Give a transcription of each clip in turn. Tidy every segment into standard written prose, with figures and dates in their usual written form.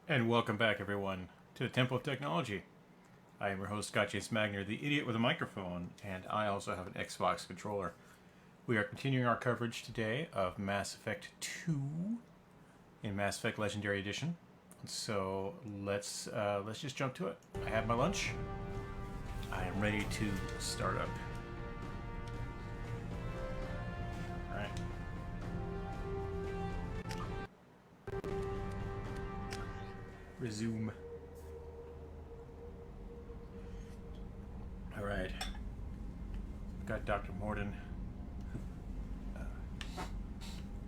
And welcome back, everyone, to the Temple of Technology. I am your host, Scott Chase Magner, the idiot with a microphone, and I also have an Xbox controller. We are continuing our coverage today of Mass Effect 2 in Mass Effect Legendary Edition. So let's just jump to it. I have my lunch. I am ready to start up. All right. Resume. All right. Got Dr. Morden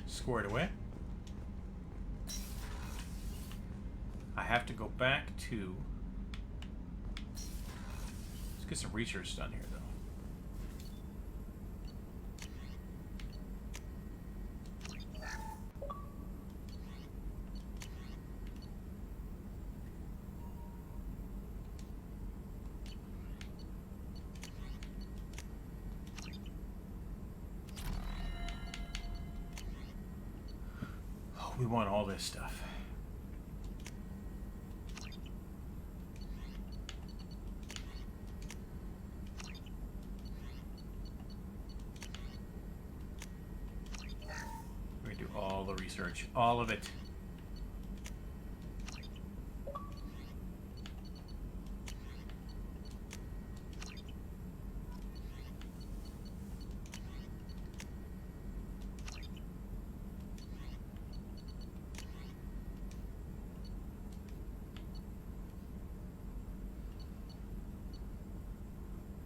squared away. I have to go back to... Let's get some research done here, though. Oh, we want all this stuff. All the research, all of it.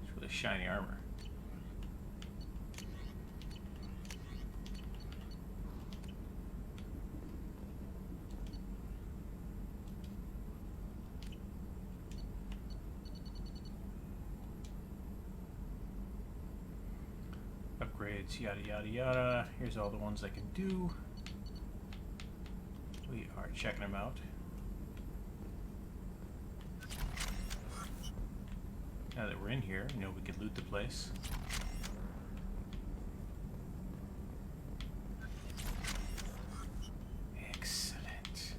It's really shiny armor. Upgrades, yada yada yada. Here's all the ones I can do. We are checking them out. Now that we're in here, you know, we can loot the place. Excellent.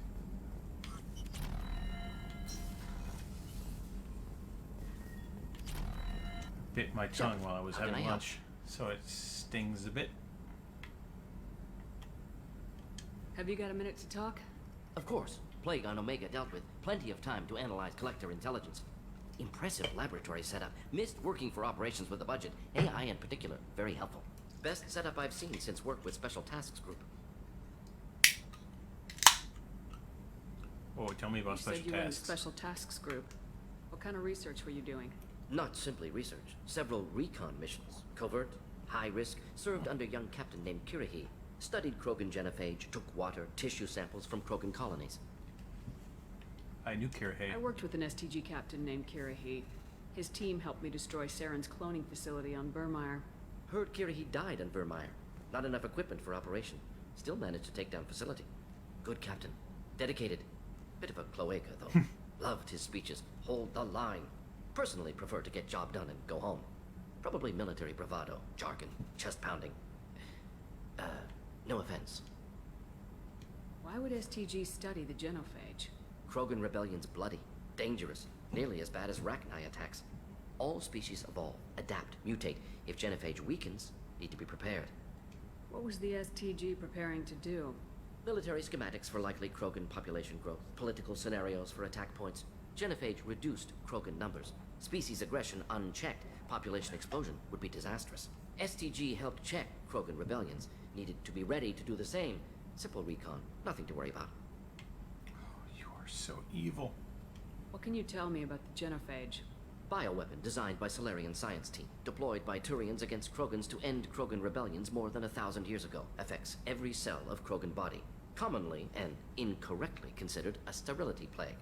Bit my tongue while I was having lunch, so it stings a bit. Have you got a minute to talk? Of course. Plague on Omega dealt with. Plenty of time to analyze collector intelligence. Impressive laboratory setup. Missed working for operations with a budget. AI in particular, very helpful. Best setup I've seen since work with Special Tasks Group. Oh, tell me about You special said you were in the tasks. Special Tasks Group. What kind of research were you doing? Not simply research. Several recon missions. Covert, high risk, served under young captain named Kirahi. Studied Krogan genophage, took water, tissue samples from Krogan colonies. I knew Kirahi. I worked with an STG captain named Kirahi. His team helped me destroy Saren's cloning facility on Burmire. Heard Kirahi died on Vermeer. Not enough equipment for operation. Still managed to take down facility. Good captain. Dedicated. Bit of a cloaca, though. Loved his speeches. Hold the line. Personally prefer to get job done and go home. Probably military bravado, jargon, chest pounding. No offense. Why would STG study the genophage? Krogan rebellion's bloody, dangerous, nearly as bad as Rachni attacks. All species evolve, adapt, mutate. If genophage weakens, need to be prepared. What was the STG preparing to do? Military schematics for likely Krogan population growth, political scenarios for attack points. Genophage reduced Krogan numbers. Species aggression unchecked, population explosion would be disastrous. STG helped check Krogan rebellions, needed to be ready to do the same. Simple recon, nothing to worry about. Oh, you are so evil. What can you tell me about the genophage? Bioweapon designed by Solarian science team, deployed by Turians against Krogans to end Krogan rebellions more than 1,000 years ago. Affects every cell of Krogan body. Commonly and incorrectly considered a sterility plague.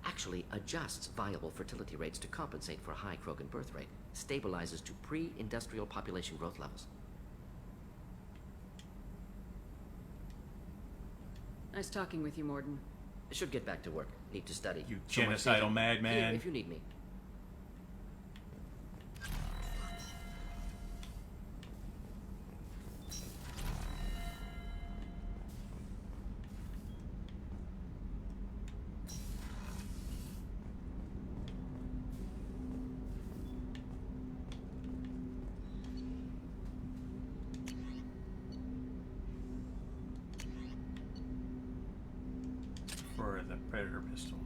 Actually adjusts viable fertility rates to compensate for a high Krogan birth rate. Stabilizes to pre-industrial population growth levels. Nice talking with you, Morden. Should get back to work. Need to study. You So much genocidal data. madman. Here, if you need me. a Predator pistol.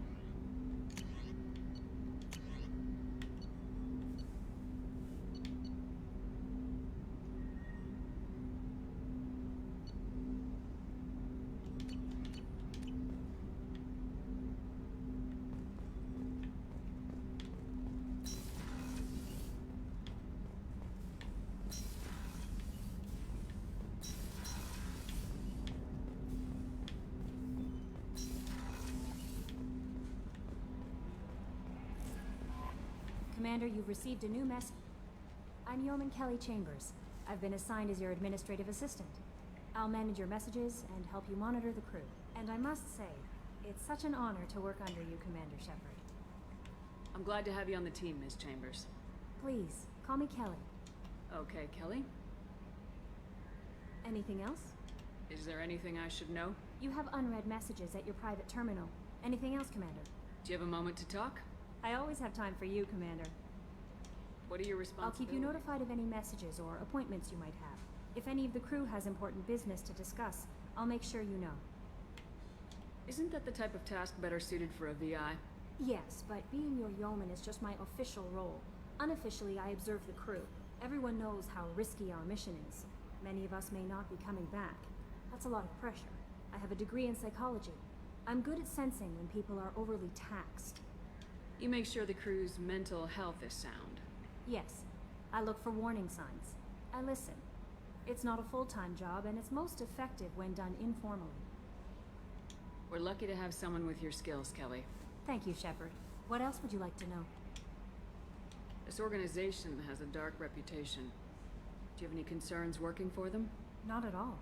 Commander, you've received a new message. I'm Yeoman Kelly Chambers. I've been assigned as your administrative assistant. I'll manage your messages and help you monitor the crew. And I must say, it's such an honor to work under you, Commander Shepard. I'm glad to have you on the team, Ms. Chambers. Please, call me Kelly. Okay, Kelly. Anything else? Is there anything I should know? You have unread messages at your private terminal. Anything else, Commander? Do you have a moment to talk? I always have time for you, Commander. What are your I'll responsibilities? keep you notified of any messages or appointments you might have. If any of the crew has important business to discuss, I'll make sure you know. Isn't that the type of task better suited for a VI? Yes, but being your yeoman is just my official role. Unofficially, I observe the crew. Everyone knows how risky our mission is. Many of us may not be coming back. That's a lot of pressure. I have a degree in psychology. I'm good at sensing when people are overly taxed. You make sure the crew's mental health is sound. Yes, I look for warning signs. I listen. It's not a full-time job, and it's most effective when done informally. We're lucky to have someone with your skills, Kelly. Thank you, Shepard. What else would you like to know? This organization has a dark reputation. Do you have any concerns working for them? Not at all.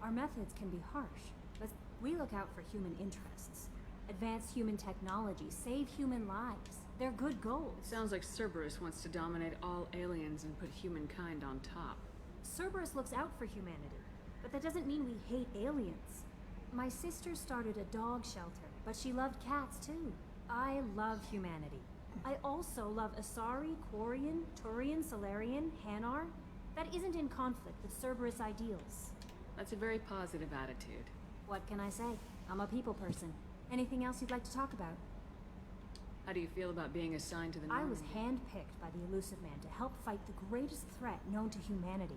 Our methods can be harsh, but we look out for human interests. Advance human technology, save human lives. They're good goals. It sounds like Cerberus wants to dominate all aliens and put humankind on top. Cerberus looks out for humanity, but that doesn't mean we hate aliens. My sister started a dog shelter, but she loved cats too. I love humanity. I also love Asari, Quarian, Turian, Salarian, Hanar. That isn't in conflict with Cerberus ideals. That's a very positive attitude. What can I say? I'm a people person. Anything else you'd like to talk about? How do you feel about being assigned to the I was Normandy? handpicked by the Elusive Man to help fight the greatest threat known to humanity.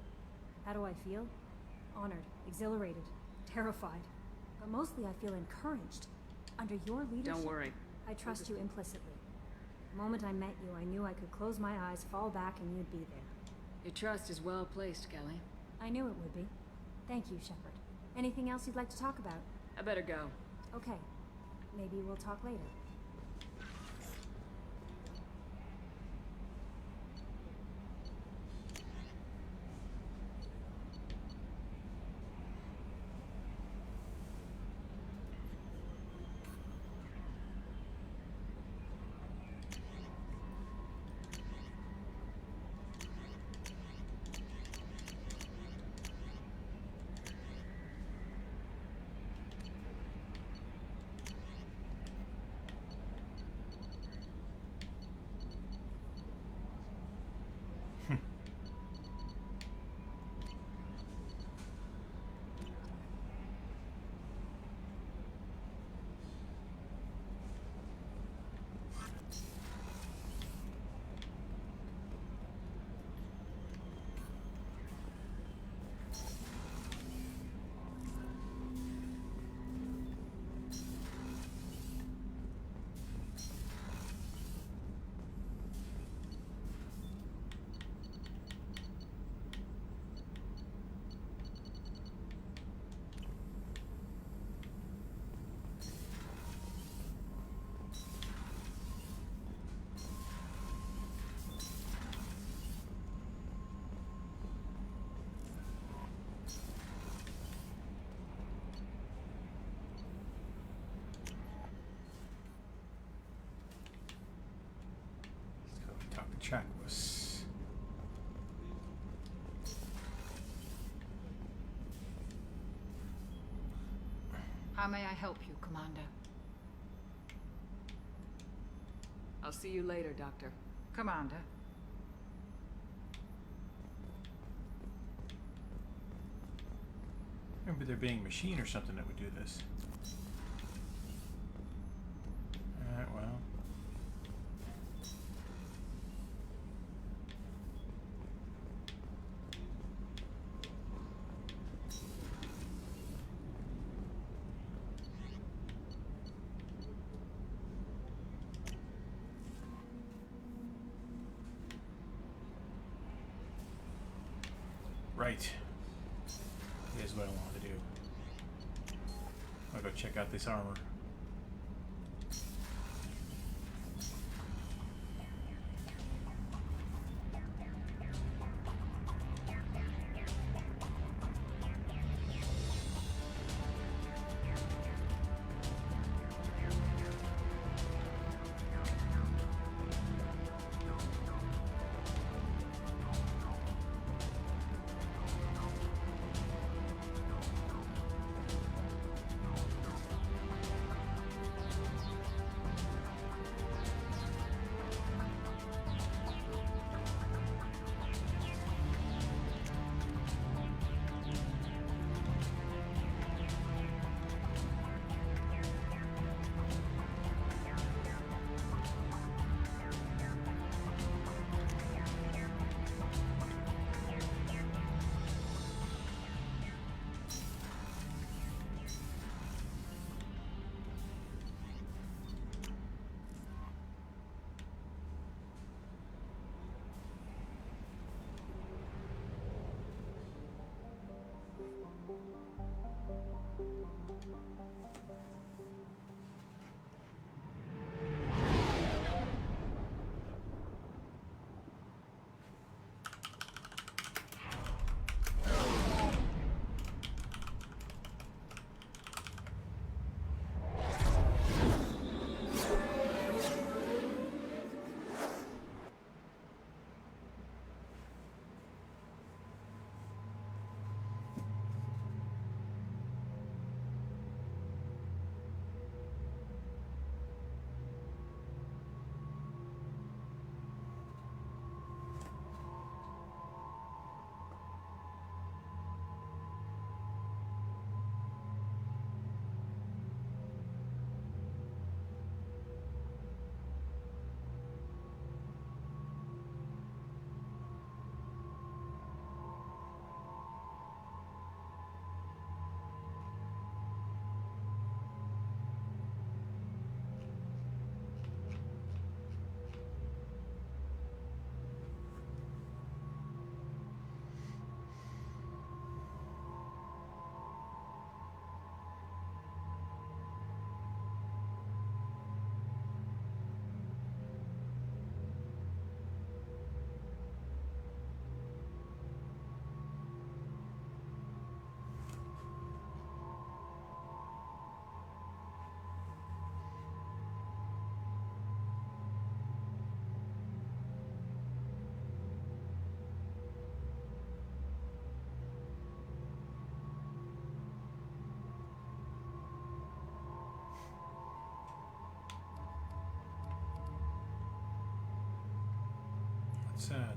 How do I feel? Honored, exhilarated, terrified. But mostly I feel encouraged. Under your leadership... Don't worry. I trust you implicitly. The moment I met you, I knew I could close my eyes, fall back, and you'd be there. Your trust is well placed, Kelly. I knew it would be. Thank you, Shepard. Anything else you'd like to talk about? I better go. Okay. Maybe we'll talk later. Talk to Chakwas. How may I help you, Commander? I'll see you later, Doctor. Commander? Remember there being a machine or something that would do this. Alright. Here's what I want to do. I'll go check out this armor.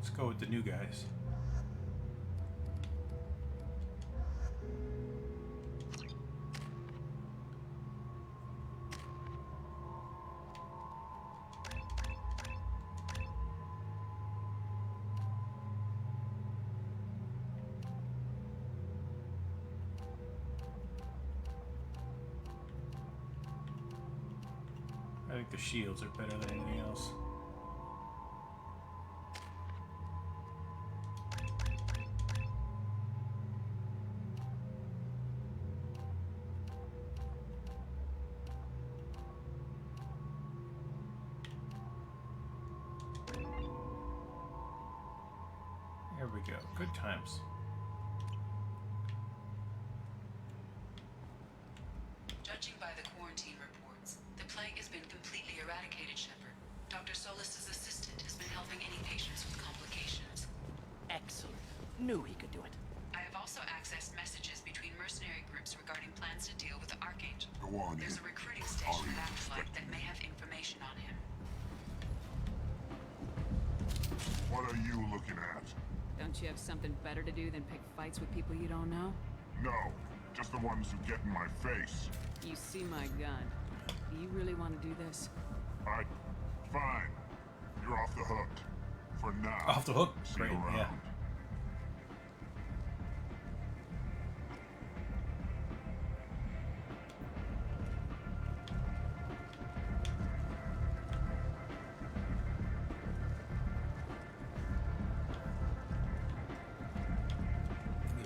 Let's go with the new guys. I think the shields are better than anything else. There we go. Good times. Judging by the quarantine reports, the plague has been completely eradicated, Shepard. Dr. Solis's assistant has been helping any patients with complications. Excellent. Knew he could do it. I have also accessed messages between mercenary groups regarding plans to deal with the Archangel. Go on There's in. a recruiting station at Afterlight that may have information on him. What are you looking at? Don't you have something better to do than pick fights with people you don't know? No, just the ones who get in my face. You see my gun. Do you really want to do this? Fine. You're off the hook. For now. Off the hook? See Great, you around. yeah.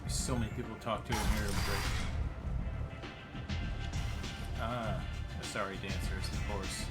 So many people to talk to in here. Ah, the sorry dancers, of course.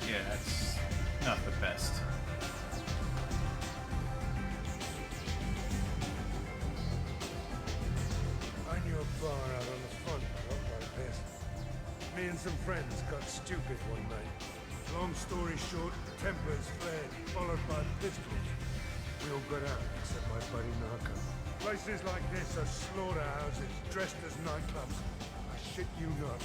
Yeah, that's not the best. I knew a bar out on the front road like this. Me and some friends got stupid one night. Long story short, tempers flared, followed by pistols. We all got out, except my buddy Narco. Places like this are slaughterhouses, dressed as nightclubs. I shit you not.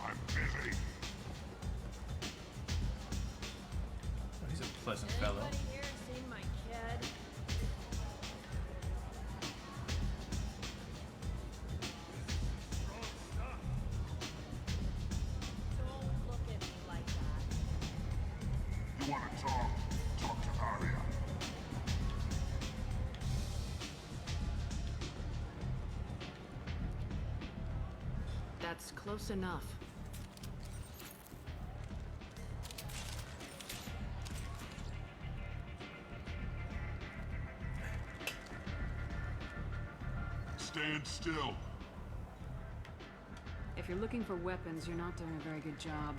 I'm busy. Oh, he's a pleasant fellow. Anybody here seen my kid? Don't look at me like that. You want to talk? Talk to Arya. That's close enough. Stand still. If you're looking for weapons, you're not doing a very good job.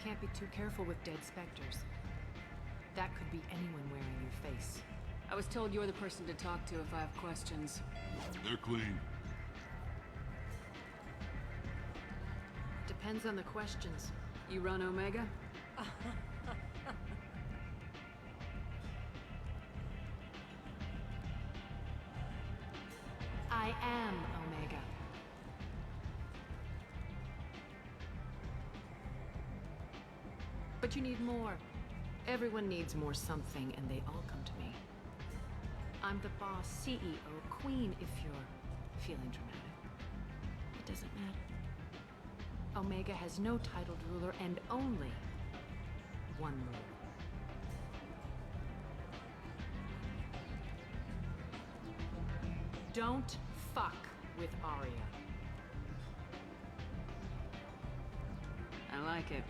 Can't be too careful with dead specters. That could be anyone wearing your face. I was told you're the person to talk to if I have questions. They're clean. Depends on the questions. You run Omega? I am Omega. But you need more. Everyone needs more something, and they all come to me. I'm the boss, CEO, queen, if you're feeling dramatic. It doesn't matter. Omega has no titled ruler and only one rule. Don't fuck with Arya. I like it.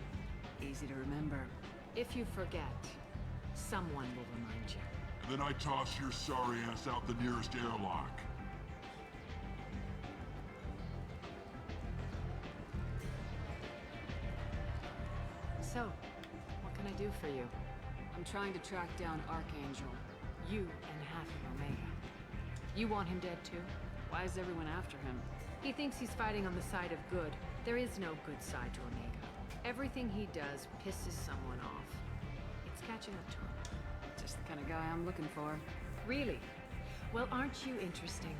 Easy to remember. If you forget, someone will remind you. And then I toss your sorry ass out the nearest airlock. So, what can I do for you? I'm trying to track down Archangel. You and half of Omega. You want him dead too? Why is everyone after him? He thinks he's fighting on the side of good. There is no good side to Omega. Everything he does pisses someone off. It's catching up to him. Just the kind of guy I'm looking for. Really? Well, aren't you interesting?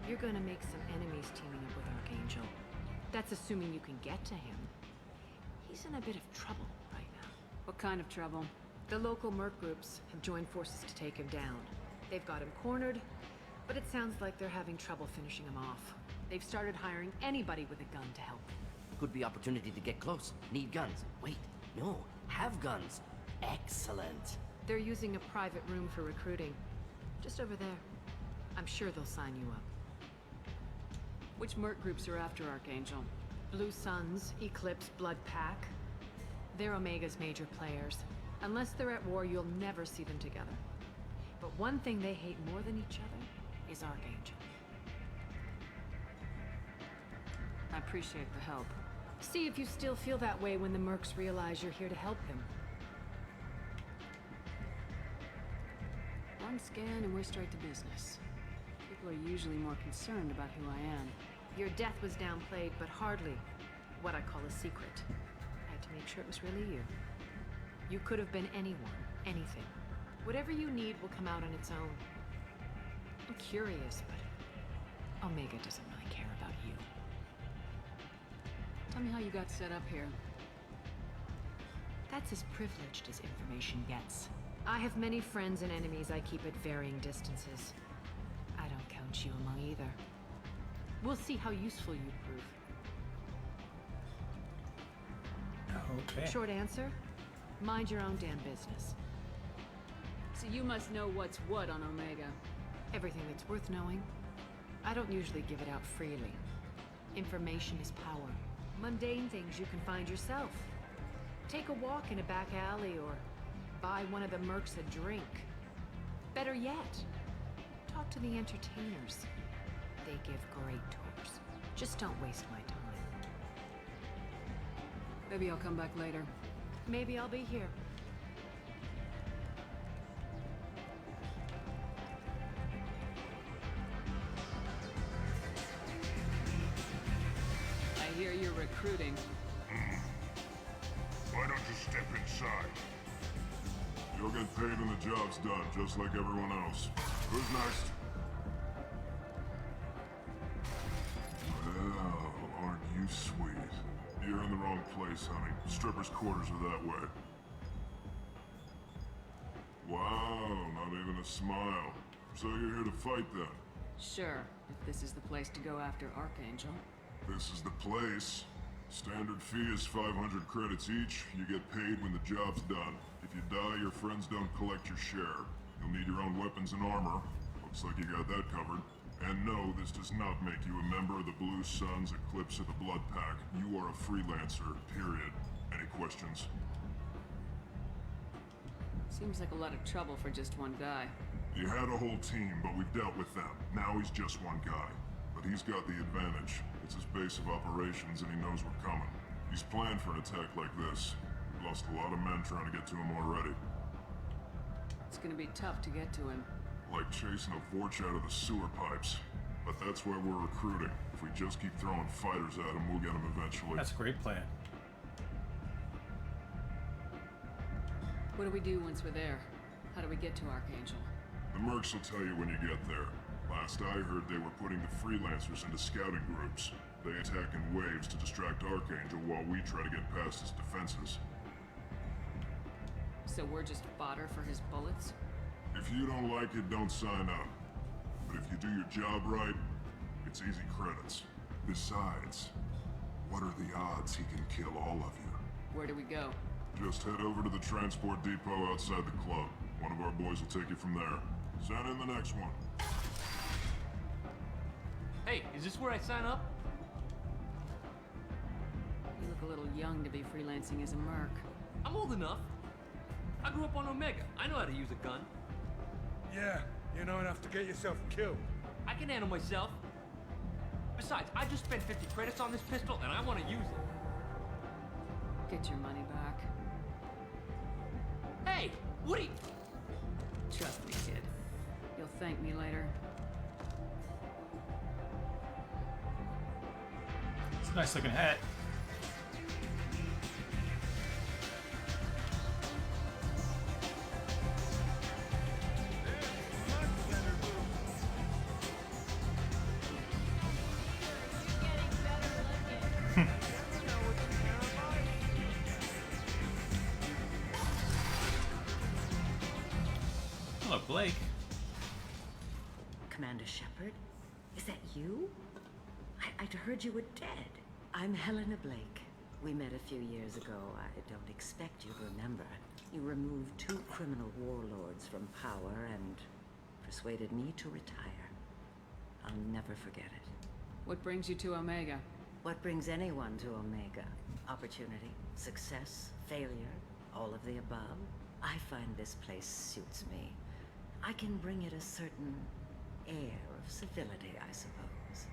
You're gonna make some enemies teaming up with Archangel. That's assuming you can get to him. He's in a bit of trouble right now. What kind of trouble? The local merc groups have joined forces to take him down. They've got him cornered, but it sounds like they're having trouble finishing him off. They've started hiring anybody with a gun to help them. Could be opportunity to get close. Need guns. Wait, no. Have guns. Excellent. They're using a private room for recruiting. Just over there. I'm sure they'll sign you up. Which merc groups are after Archangel? Blue Suns, Eclipse, Blood Pack. They're Omega's major players. Unless they're at war, you'll never see them together. But one thing they hate more than each other is Archangel. I appreciate the help. See if you still feel that way when the mercs realize you're here to help him. One scan and we're straight to business. People are usually more concerned about who I am. Your death was downplayed, but hardly what I call a secret. make sure it was really you. You could have been anyone, anything. Whatever you need will come out on its own. I'm curious, but Omega doesn't really care about you. Tell me how you got set up here. That's as privileged as information gets. I have many friends and enemies I keep at varying distances. I don't count you among either. We'll see how useful you prove. Okay. Short answer, mind your own damn business. So you must know what's what on Omega. Everything that's worth knowing. I don't usually give it out freely. Information is power. Mundane things you can find yourself. Take a walk in a back alley or buy one of the mercs a drink. Better yet, talk to the entertainers. They give great tours. Just don't waste my time. Maybe I'll come back later. Maybe I'll be here. I hear you're recruiting. Why don't you step inside? You'll get paid when the job's done, just like everyone else. Who's next? Well, aren't you sweet? You're in the wrong place, honey. Strippers' quarters are that way. Wow, not even a smile. So you're here to fight then? Sure, if this is the place to go after Archangel. This is the place. Standard fee is 500 credits each. You get paid when the job's done. If you die, your friends don't collect your share. You'll need your own weapons and armor. Looks like you got that covered. And no, this does not make you a member of the Blue Suns, Eclipse, or the Blood Pack. You are a freelancer, period. Any questions? Seems like a lot of trouble for just one guy. You had a whole team, but we've dealt with them. Now he's just one guy. But he's got the advantage. It's his base of operations and he knows we're coming. He's planned for an attack like this. We lost a lot of men trying to get to him already. It's gonna be tough to get to him. Like chasing a Vorch out of the sewer pipes. But that's why we're recruiting. If we just keep throwing fighters at him, we'll get him eventually. That's a great plan. What do we do once we're there? How do we get to Archangel? The mercs will tell you when you get there. Last I heard, they were putting the freelancers into scouting groups. They attack in waves to distract Archangel while we try to get past his defenses. So we're just fodder for his bullets? If you don't like it, don't sign up. But if you do your job right, it's easy credits. Besides, what are the odds he can kill all of you? Where do we go? Just head over to the transport depot outside the club. One of our boys will take you from there. Send in the next one. Hey, is this where I sign up? You look a little young to be freelancing as a merc. I'm old enough. I grew up on Omega. I know how to use a gun. Yeah, you know enough to get yourself killed. I can handle myself. Besides, I just spent 50 credits on this pistol and I want to use it. Get your money back. Hey, what are you... Trust me, kid. You'll thank me later. It's a nice looking hat. Hello, Blake. Commander Shepard? Is that you? I'd heard you were dead. I'm Helena Blake. We met a few years ago. I don't expect you to remember. You removed 2 criminal warlords from power and persuaded me to retire. I'll never forget it. What brings you to Omega? What brings anyone to Omega? Opportunity, success, failure, all of the above. I find this place suits me. I can bring it a certain air of civility, I suppose.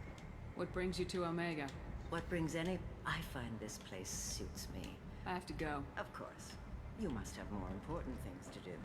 What brings you to Omega? What brings any... I find this place suits me. I have to go. Of course. You must have more important things to do.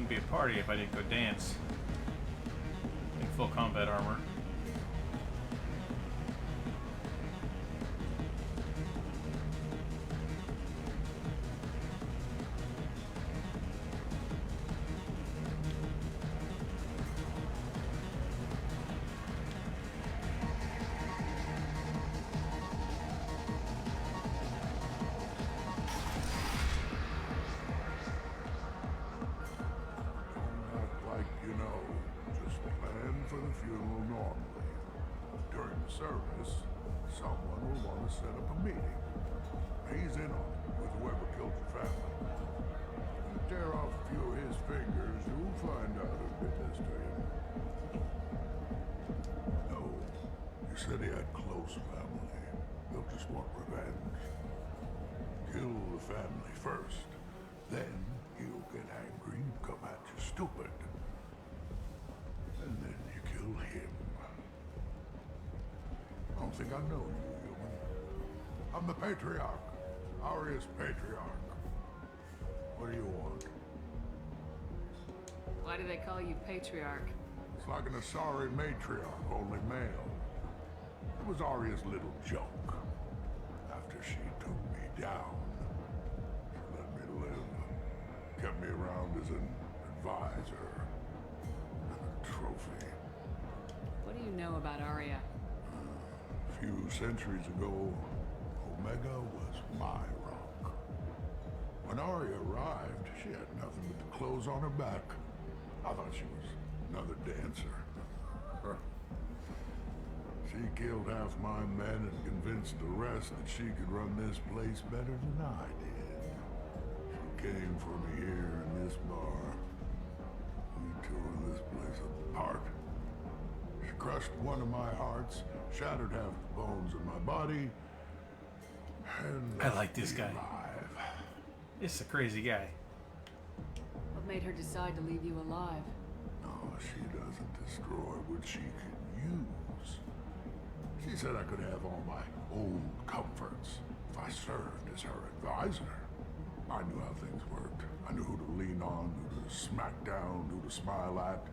wouldn't be a party if I didn't go dance in full combat armor. Service, someone will want to set up a meeting. He's in on it with whoever killed your family. You tear off a few of his fingers, you'll find out who did this to him. No, he said he had close family. They'll just want revenge. Kill the family first, then he'll get angry and come at you stupid. And then you kill him. I don't think I know you, human. I'm the Patriarch. Aria's Patriarch. What do you want? Why do they call you Patriarch? It's like an Asari matriarch, only male. It was Aria's little joke. After she took me down, she let me live. Kept me around as an advisor. And a trophy. What do you know about Aria? A few centuries ago, Omega was my rock. When Aria arrived, she had nothing but the clothes on her back. I thought she was another dancer. She killed half my men and convinced the rest that she could run this place better than I did. She came for me here in this bar. We tore this place apart. She crushed one of my hearts, shattered half the bones in my body, and I like this guy. alive. This is a crazy guy. What made her decide to leave you alive? No, she doesn't destroy what she could use. She said I could have all my old comforts if I served as her advisor. I knew how things worked. I knew who to lean on, who to smack down, who to smile at.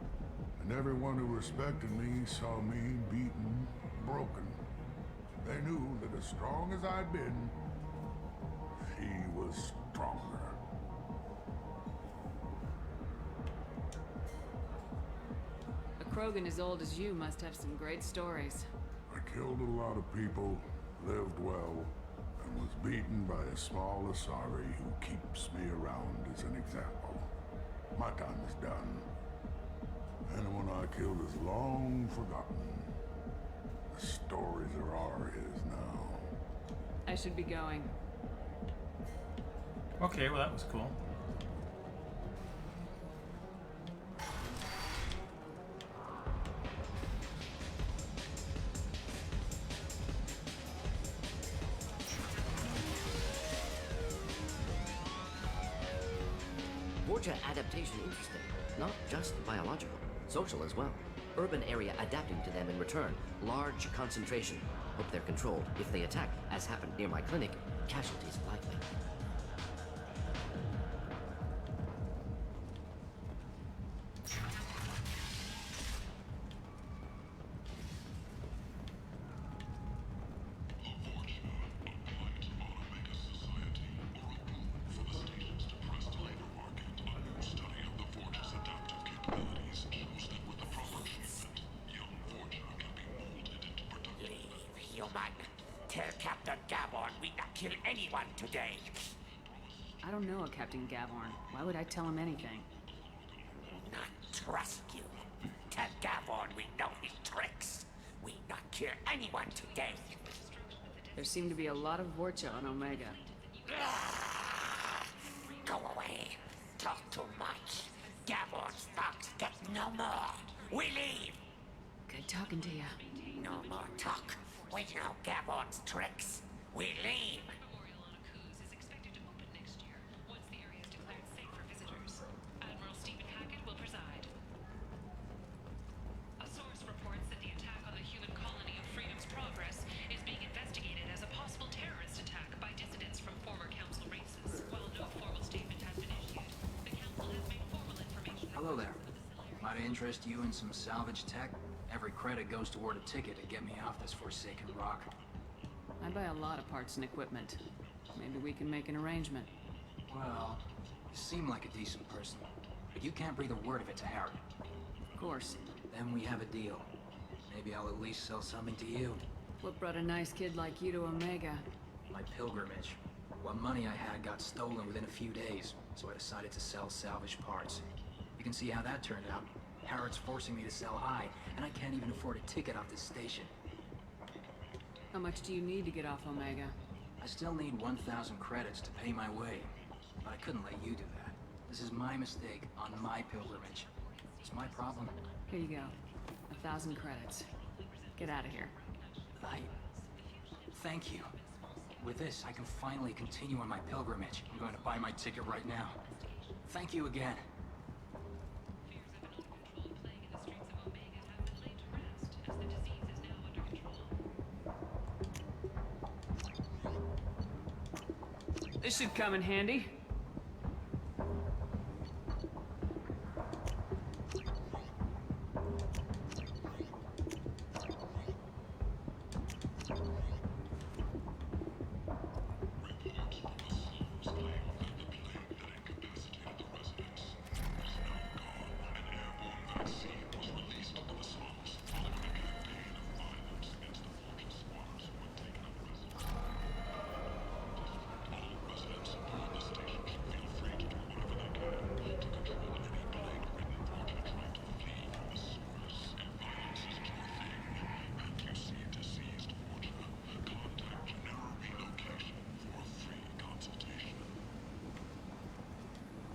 And everyone who respected me saw me beaten, broken. They knew that as strong as I'd been, she was stronger. A Krogan as old as you must have some great stories. I killed a lot of people, lived well, and was beaten by a small Asari who keeps me around as an example. My time is done. Anyone I killed is long forgotten. The stories are his now. I should be going. Okay, well that was cool. Borgia adaptation interesting. Not just biological, social as well. Urban area adapting to them in return. Large concentration. Hope they're controlled. If they attack, as happened near my clinic, casualties likely. Tell Captain Gaborn we not kill anyone today. I don't know a Captain Gavorn. Why would I tell him anything? Not trust you. Tell Gaborn we know his tricks. We not kill anyone today. There seem to be a lot of Vorcha on Omega. Go away. Talk too much. Gaborn's fox get no more. We leave. Good talking to you. No more talk. We know Gaborn's tricks. We leave. Might interest you in some salvage tech? Every credit goes toward a ticket to get me off this forsaken rock. I buy a lot of parts and equipment. Maybe we can make an arrangement. Well, you seem like a decent person, but you can't breathe a word of it to Harry. Of course. Then we have a deal. Maybe I'll at least sell something to you. What brought a nice kid like you to Omega? My pilgrimage. What money I had got stolen within a few days, so I decided to sell salvage parts. You can see how that turned out. Harrod's forcing me to sell high, and I can't even afford a ticket off this station. How much do you need to get off Omega? I still need 1,000 credits to pay my way, but I couldn't let you do that. This is my mistake on my pilgrimage. It's my problem. Here you go. 1,000 credits. Get out of here. Thank you. With this, I can finally continue on my pilgrimage. I'm going to buy my ticket right now. Thank you again. This should come in handy.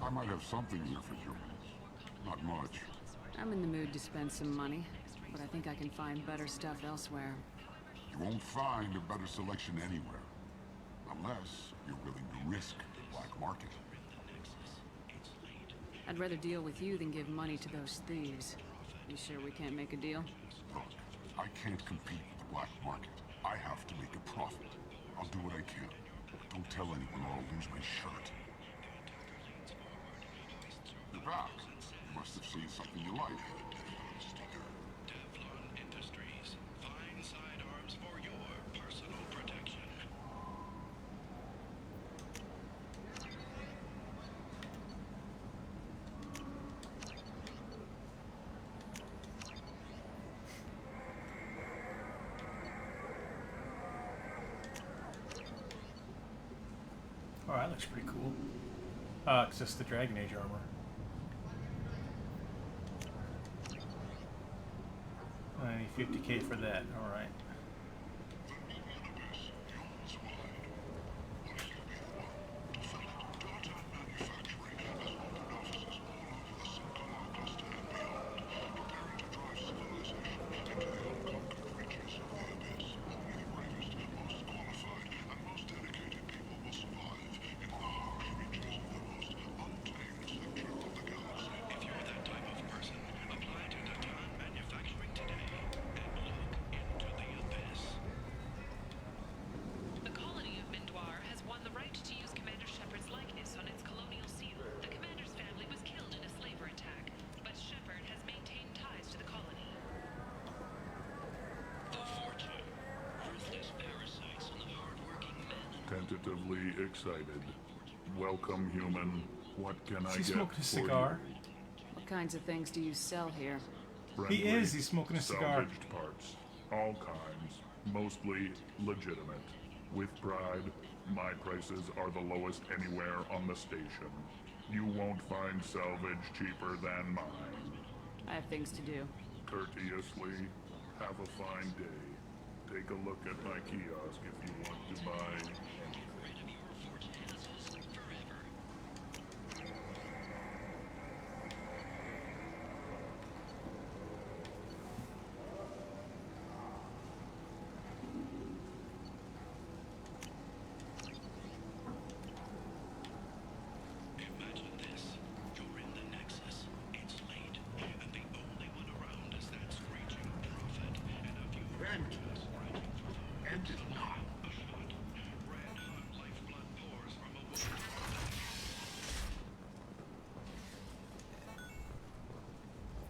I might have something here for you. Not much. I'm in the mood to spend some money, but I think I can find better stuff elsewhere. You won't find a better selection anywhere. Unless you're willing to risk the black market. I'd rather deal with you than give money to those thieves. You sure we can't make a deal? Look, I can't compete with the black market. I have to make a profit. I'll do what I can. Don't tell anyone or I'll lose my shirt. You're back. You must have seen something you like. Oh, that looks pretty cool. It's just the Dragon Age armor. I need 50k for that. All right. Tentatively excited. Welcome, human. What can I Is he get smoking a for cigar? What kinds of things do you sell here? Friendly, He is. He's smoking a cigar. Salvaged parts. All kinds. Mostly legitimate. With pride, my prices are the lowest anywhere on the station. You won't find salvage cheaper than mine. I have things to do. Courteously, have a fine day. Take a look at my kiosk if you want to buy anything.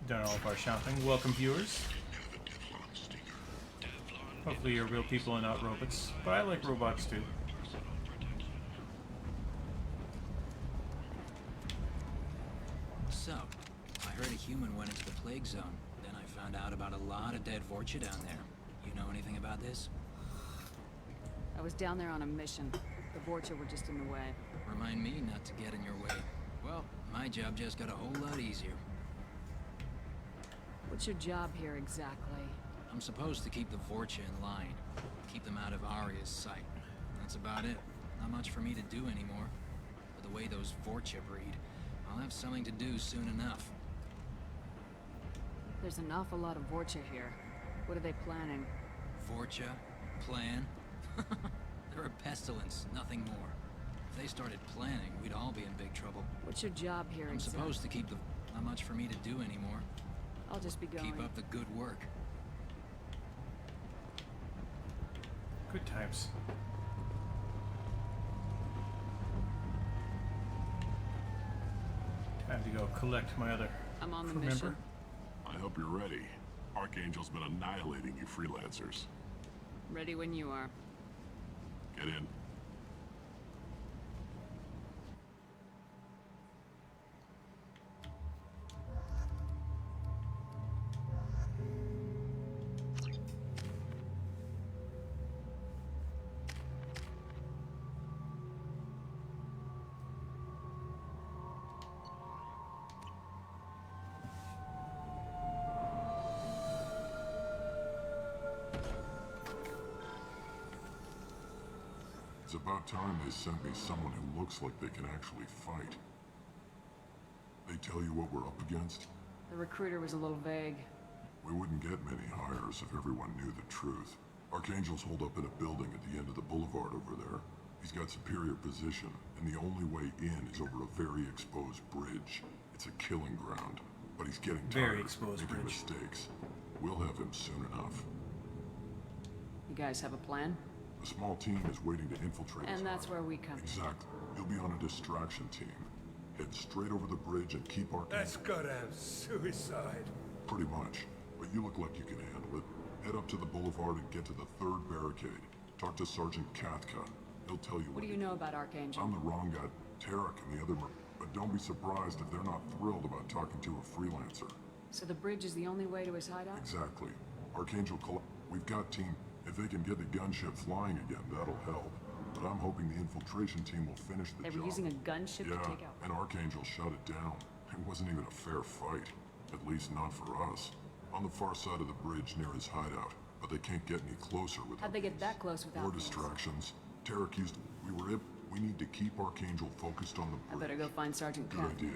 done all of our shopping. Welcome, viewers. Hopefully you're real people and not robots, but I like robots too. So, I heard a human went into the plague zone. Then I found out about a lot of dead Vorcha down there. You know anything about this? I was down there on a mission. The Vorcha were just in the way. Remind me not to get in your way. Well, my job just got a whole lot easier. What's your job here exactly? I'm supposed to keep the Vorcha in line. Keep them out of Arya's sight. That's about it. Not much for me to do anymore. But the way those Vorcha breed, I'll have something to do soon enough. There's an awful lot of Vorcha here. What are they planning? Vorcha? Plan? They're a pestilence, nothing more. If they started planning, we'd all be in big trouble. What's your job here I'm exactly? supposed to keep the... Not much for me to do anymore. I'll just be going. Keep up the good work. Good times. Time to go collect my other I'm on the crew mission. member. I hope you're ready. Archangel's been annihilating you freelancers. Ready when you are. Get in. It's about time they sent me someone who looks like they can actually fight. They tell you what we're up against? The recruiter was a little vague. We wouldn't get many hires if everyone knew the truth. Archangel's holed up in a building at the end of the boulevard over there. He's got superior position, and the only way in is over a very exposed bridge. It's a killing ground, but he's getting tired Very exposed making bridge. mistakes. We'll have him soon enough. You guys have a plan? A small team is waiting to infiltrate his And that's hive. where we come in. Exactly. You'll be on a distraction team. Head straight over the bridge and keep Archangel. That's goddamn suicide. Pretty much. But you look like you can handle it. Head up to the boulevard and get to the third barricade. Talk to Sergeant Katka. He'll tell you What do you know about Archangel? I'm the wrong guy. Tarek and the other but don't be surprised if they're not thrilled about talking to a freelancer. So the bridge is the only way to his hideout? Exactly. Archangel we've got team. If they can get the gunship flying again, that'll help. But I'm hoping the infiltration team will finish the job. They were using a gunship Yeah, to take out. and Archangel shut it down. It wasn't even a fair fight. At least not for us. On the far side of the bridge near his hideout. But they can't get any closer with How'd they get that close without more me? distractions. Tarek used... We need to keep Archangel focused on the I bridge. better go find Sergeant Good Kat. idea.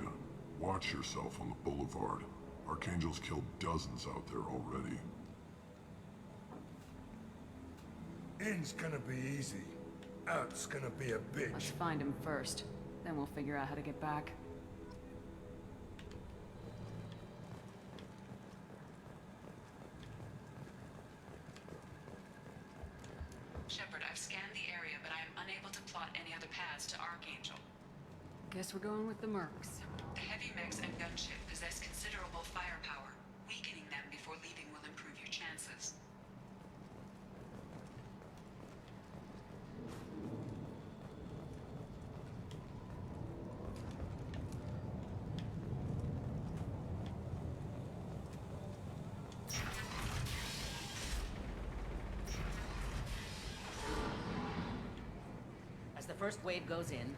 Watch yourself on the boulevard. Archangel's killed dozens out there already. In's gonna be easy. Out's gonna be a bitch. Let's find him first. Then we'll figure out how to get back. Shepard, I've scanned the area, but I am unable to plot any other paths to Archangel. Guess we're going with the mercs. The heavy mechs and gunship possess considerable firepower. Weakening them before leaving will improve your chances. As the first wave goes in,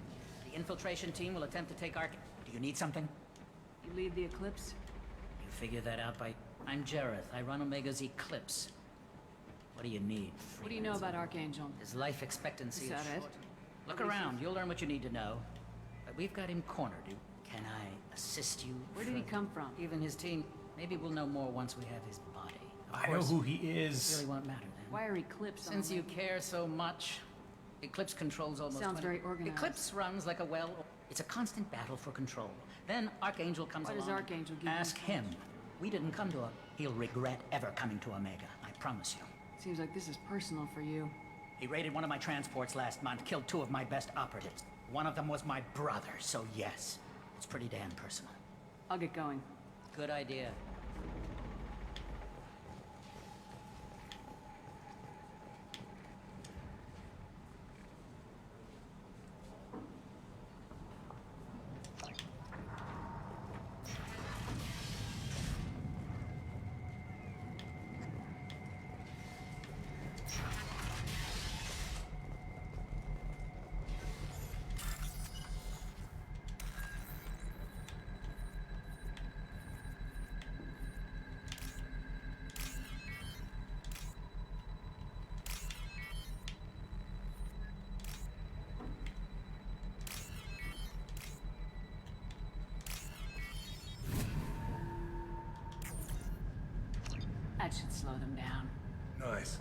the infiltration team will attempt to take Ark. Do you need something? You lead the Eclipse? You figure that out by... I'm Jareth. I run Omega's Eclipse. What do you need? What do you know about Archangel? His life expectancy Is that it? short. Look around. You'll learn what you need to know. But we've got him cornered. Can I assist you? Where did he come from? Even his team. Maybe we'll know more once we have his body. Of I know course, who he It is. really won't matter then. Why are Eclipse on Since the you way? care so much, Eclipse controls almost... Sounds 20 very organized. Eclipse runs like a well... It's a constant battle for control. Then Archangel comes Why along. does Archangel give you Ask him. We didn't come to a... He'll regret ever coming to Omega. I promise you. Seems like this is personal for you. He raided one of my transports last month, killed 2 of my best operatives. One of them was my brother, so yes. It's pretty damn personal. I'll get going. Good idea. That should slow them down. Nice.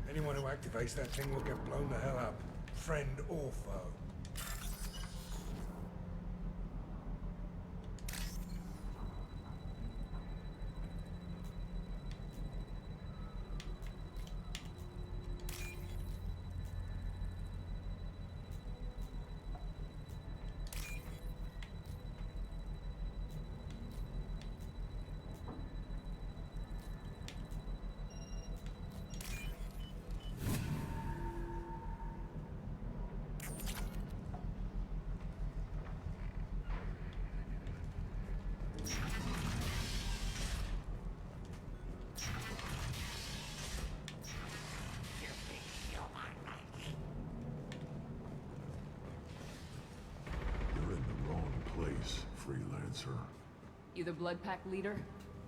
Anyone who activates that thing will get blown the hell up. Friend or foe. Freelancer. You the Blood Pack leader?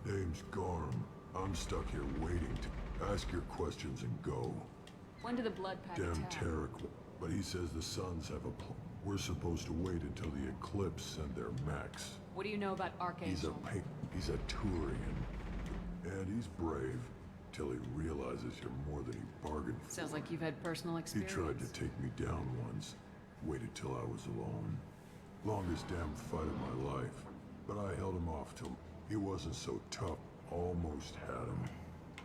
Name's Garm. I'm stuck here waiting to ask your questions and go. When do the Blood Pack Damn attack? Tarek. But he says the Suns have a we're supposed to wait until the eclipse send their max. What do you know about Archangel? He's a Turian. And he's brave till he realizes you're more than he bargained for. Sounds like you've had personal He experience. tried to take me down once. Waited till I was alone. Longest damn fight of my life. But I held him off till he wasn't so tough. Almost had him.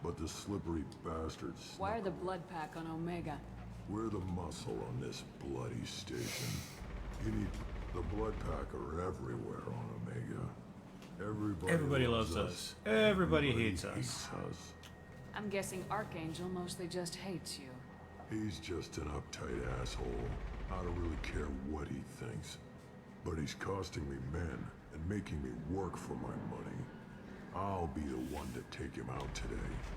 But the slippery bastards. Why are the Blood Pack on Omega? We're the muscle on this bloody station. You need the Blood Pack are everywhere on Omega. Everybody loves us. Everybody hates us. I'm guessing Archangel mostly just hates you. He's just an uptight asshole. I don't really care what he thinks. But he's costing me men and making me work for my money. I'll be the one to take him out today.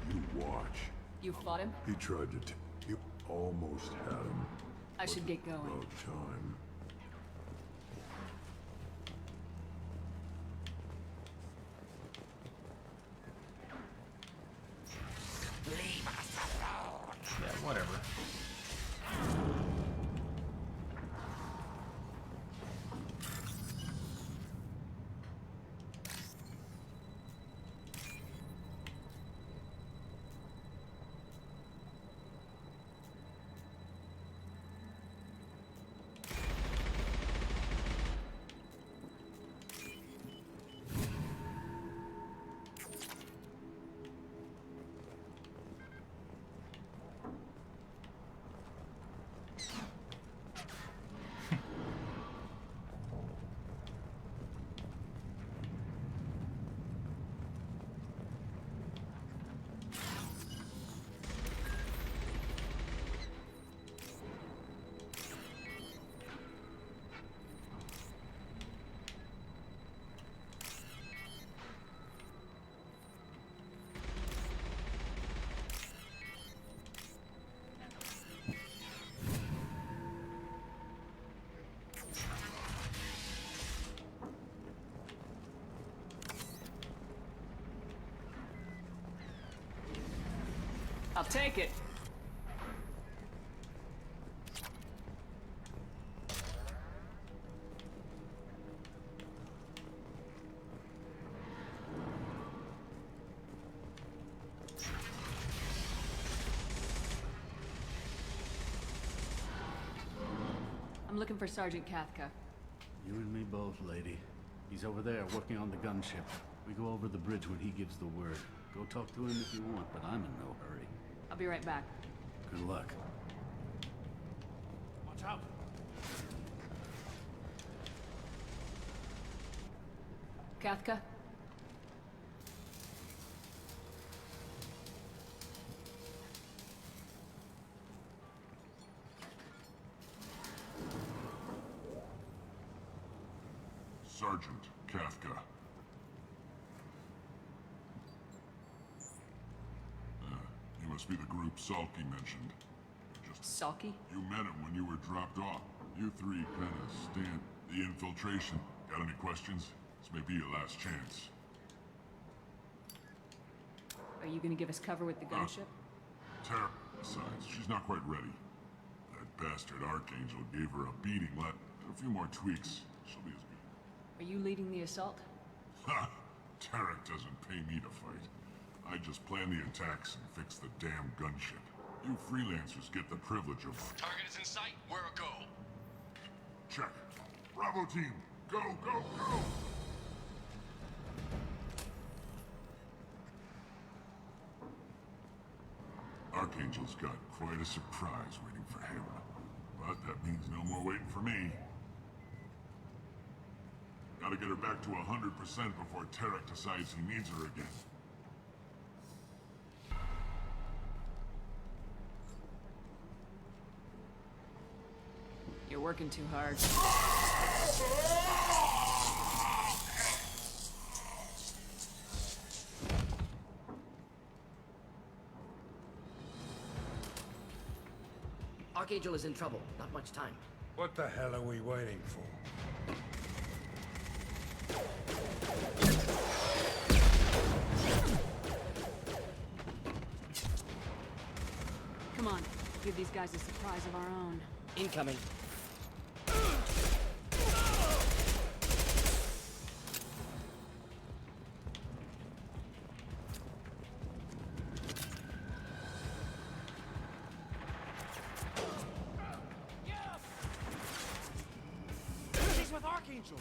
You watch. You fought him? He tried to he almost had him. I should get going. About time. Leave us alone. Yeah, whatever. I'll take it. I'm looking for Sergeant Kathka. You and me both, lady. He's over there working on the gunship. We go over the bridge when he gives the word. Go talk to him if you want, but I'm in no hurry. I'll be right back. Good luck. Watch out! Kathka? Sergeant Kathka. You must be the group Salky mentioned. Salky? You met him when you were dropped off. You three kinda stand the infiltration. Got any questions? This may be your last chance. Are you gonna give us cover with the gunship? Tara, besides, she's not quite ready. That bastard Archangel gave her a beating. Let a few more tweaks. She'll be as good. Are you leading the assault? Ha! Tarek doesn't pay me to fight. I just plan the attacks and fix the damn gunship. You freelancers get the privilege of... Target is in sight. We're a go. Check. Bravo team, go, go, go! Archangel's got quite a surprise waiting for him. But that means no more waiting for me. Gotta get her back to 100% before Tarek decides he needs her again. You're working too hard. Archangel is in trouble. Not much time. What the hell are we waiting for? Come on, give these guys a surprise of our own. Incoming. She's with Archangel.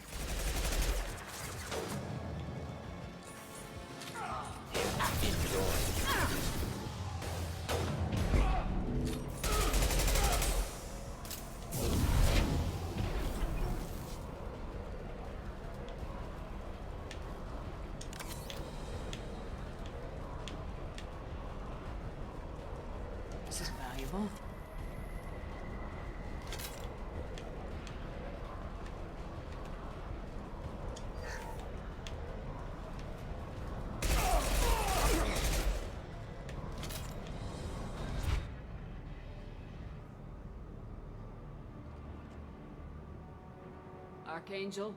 This is valuable. Archangel?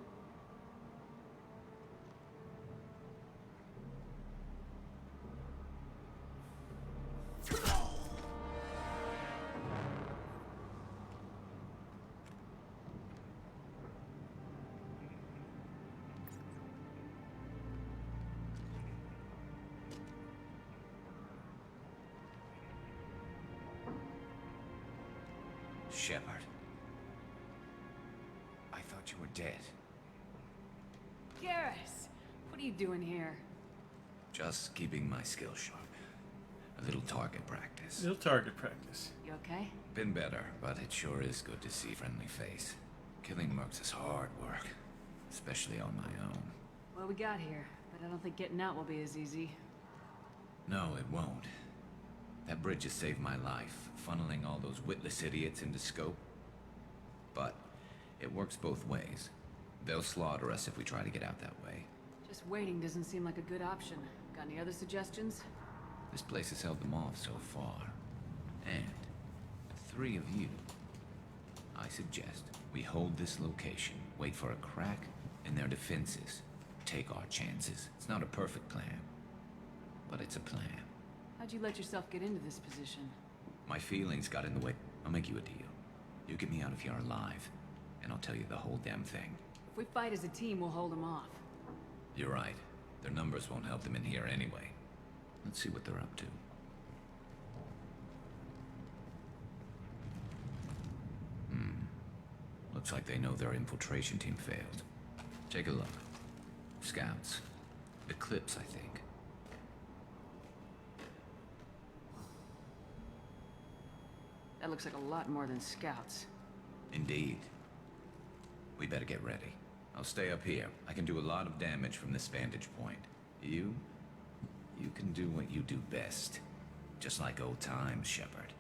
Shepard. I thought you were dead. Garrus! What are you doing here? Just keeping my skills sharp. A little target practice. Little target practice. You okay? Been better, but it sure is good to see a friendly face. Killing mercs is hard work, especially on my own. Well, we got here, but I don't think getting out will be as easy. No, it won't. That bridge has saved my life, funneling all those witless idiots into scope. But it works both ways. They'll slaughter us if we try to get out that way. Just waiting doesn't seem like a good option. Got any other suggestions? This place has held them off so far. And the three of you. I suggest we hold this location, wait for a crack in their defenses, take our chances. It's not a perfect plan, but it's a plan. How'd you let yourself get into this position? My feelings got in the way. I'll make you a deal. You get me out of here alive, and I'll tell you the whole damn thing. If we fight as a team, we'll hold them off. You're right. Their numbers won't help them in here anyway. Let's see what they're up to. Looks like they know their infiltration team failed. Take a look. Scouts. Eclipse, I think. That looks like a lot more than scouts. Indeed. We better get ready. I'll stay up here. I can do a lot of damage from this vantage point. You can do what you do best. Just like old times, Shepard.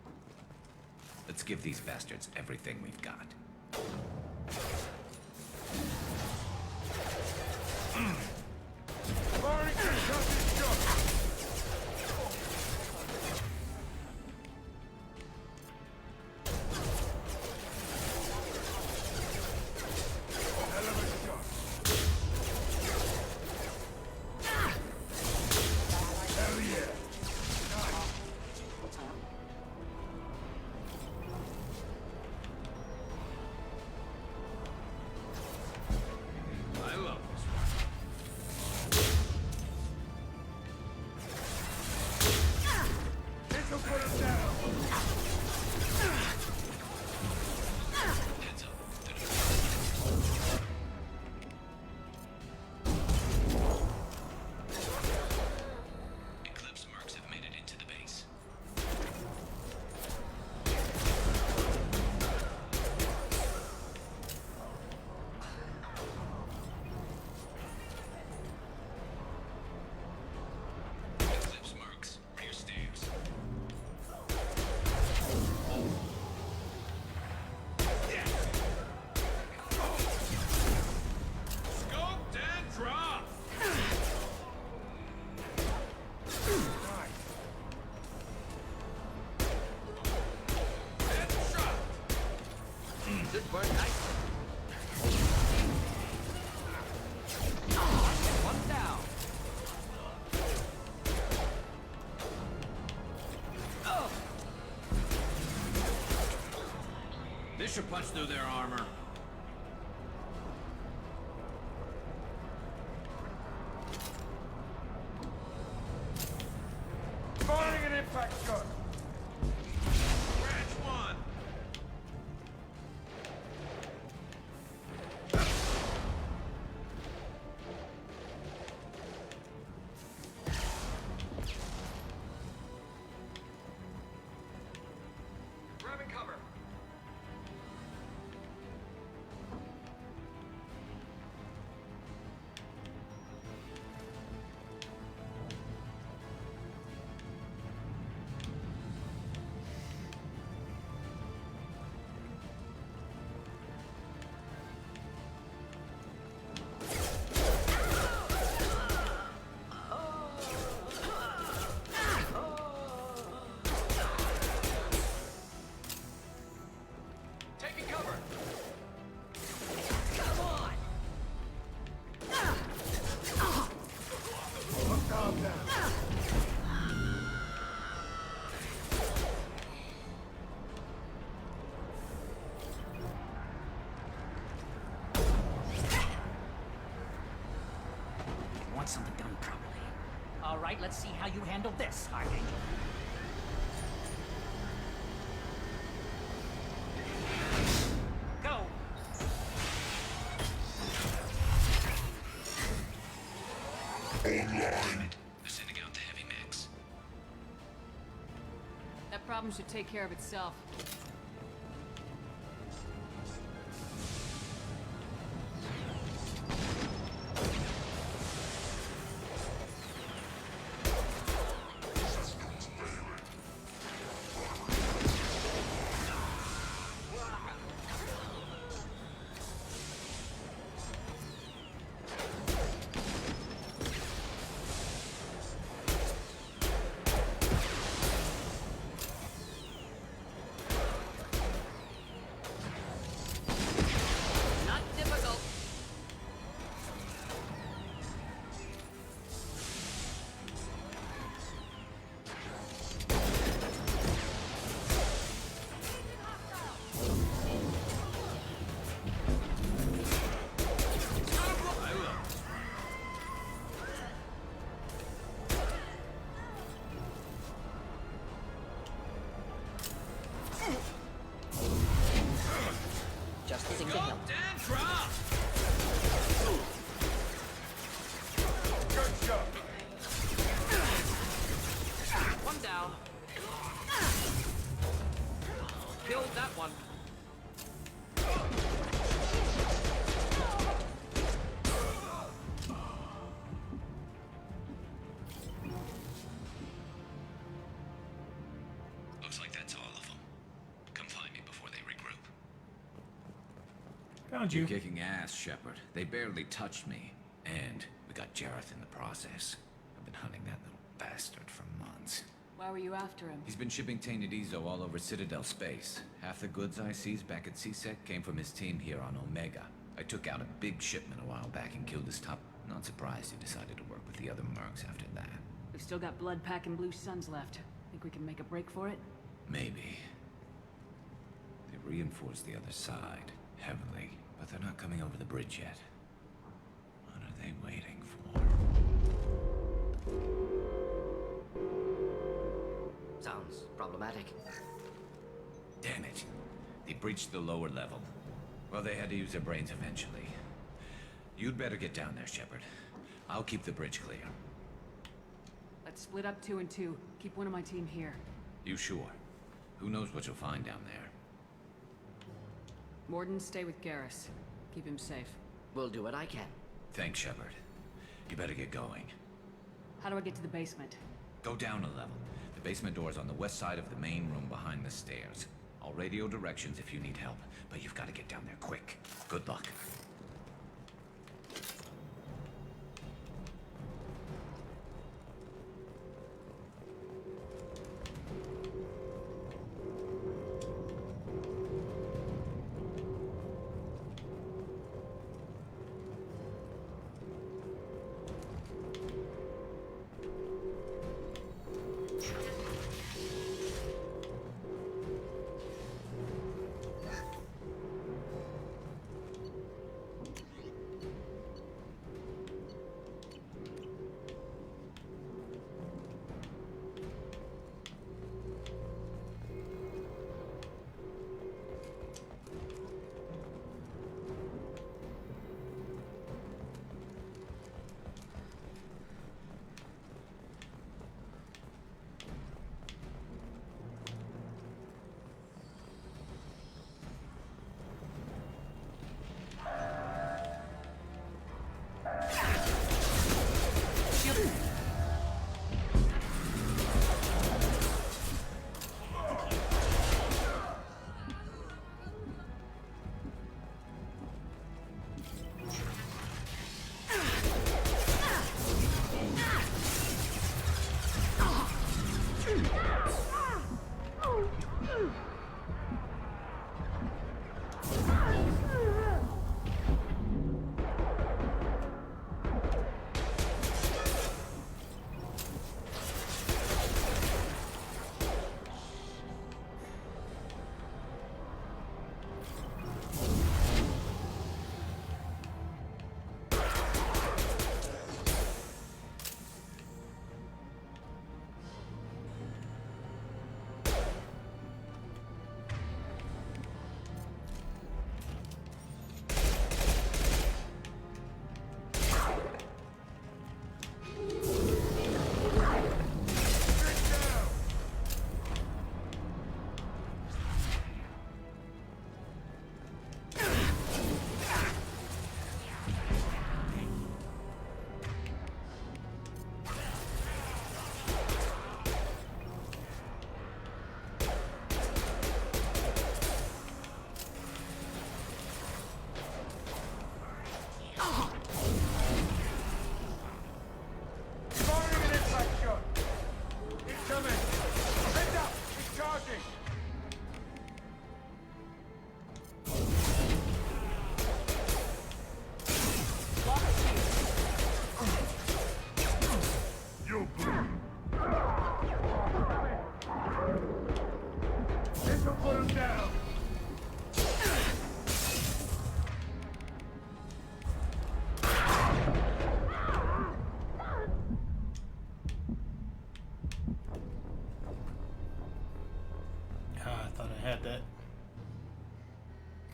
Let's give these bastards everything we've got. Should burn nicely. One down. This should punch through their armor. Firing an impact gun. Branch one. Grabbing cover. Taking cover. Come on! Look down now. You want something done properly. All right, let's see how you handle this, Archangel. Go! Online. They're sending out the heavy mix. That problem should take care of itself. Not difficult. Just think to help. And drop! Good job. One down. Killed that one. Looks like that's all of them. Come find me before they regroup. Found you. You're kicking ass, Shepard. They barely touched me. And we got Jareth in the process. I've been hunting that little bastard for months. Why were you after him? He's been shipping tainted Ezo all over Citadel space. Half the goods I seized back at CSEC came from his team here on Omega. I took out a big shipment a while back and killed his top. Not surprised he decided to work with the other mercs after that. We've still got blood pack and blue suns left. Think we can make a break for it? Maybe. They reinforced the other side, heavily, but they're not coming over the bridge yet. What are they waiting for? Sounds problematic. Damn it. They breached the lower level. Well, they had to use their brains eventually. You'd better get down there, Shepard. I'll keep the bridge clear. Let's split up 2 and 2. Keep one of my team here. You sure? Who knows what you'll find down there? Morden, stay with Garrus. Keep him safe. We'll do what I can. Thanks, Shepard. You better get going. How do I get to the basement? Go down a level. The basement door's on the west side of the main room behind the stairs. I'll radio directions if you need help, but you've got to get down there quick. Good luck.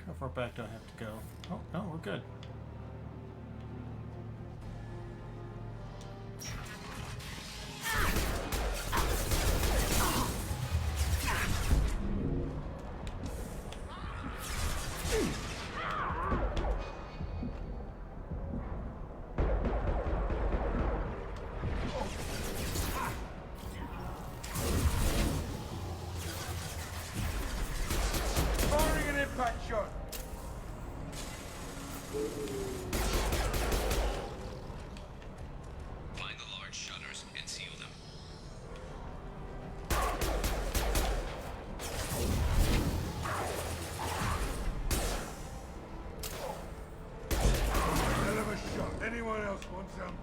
How far back do I have to go? Oh, no, we're good. Firing an impact shot. Find the large shutters and seal them. Hell of a shot. Anyone else want some?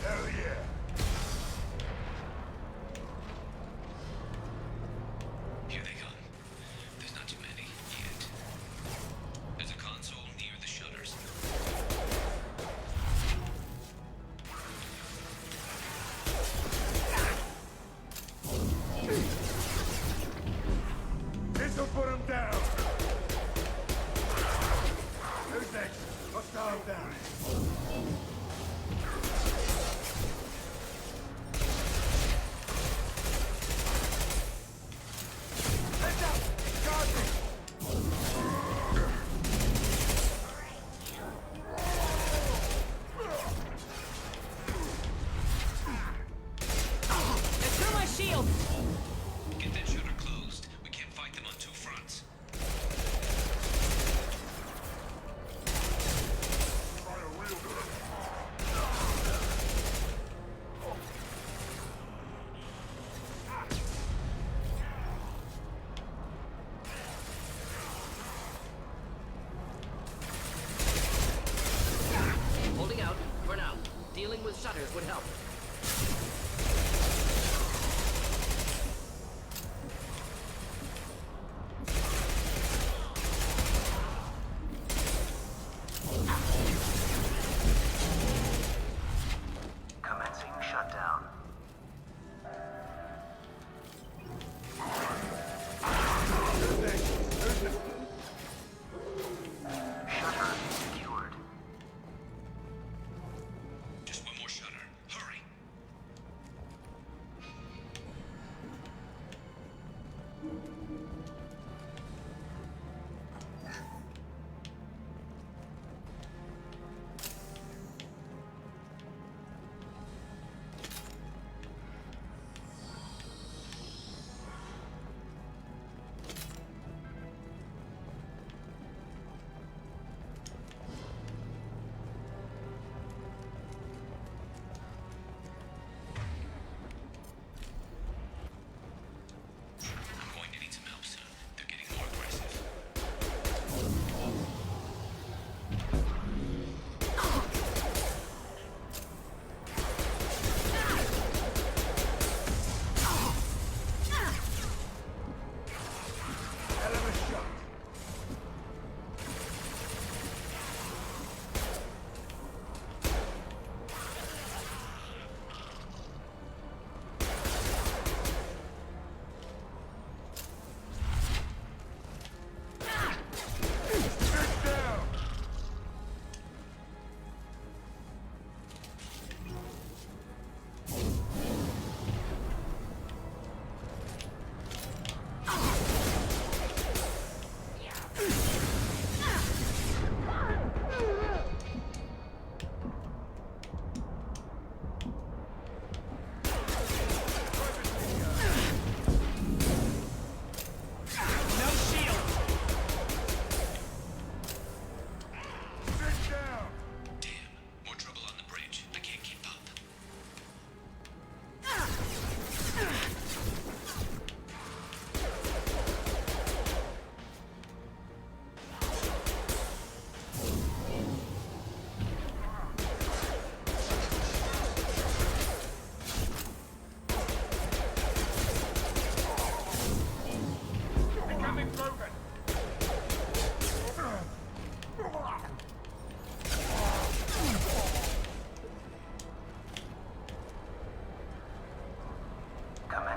Hell yeah. Here they come. There's not too many yet. There's a console near the shutters. This'll put him down. Who's next? Hostile down. Heads up! Charging! They threw my shield! Get that shutter closed. We can't fight them on two fronts. Holding out for now. Dealing with shutters would help. Commencing shutdown. Shutter secured. Just one more shutter. Hurry.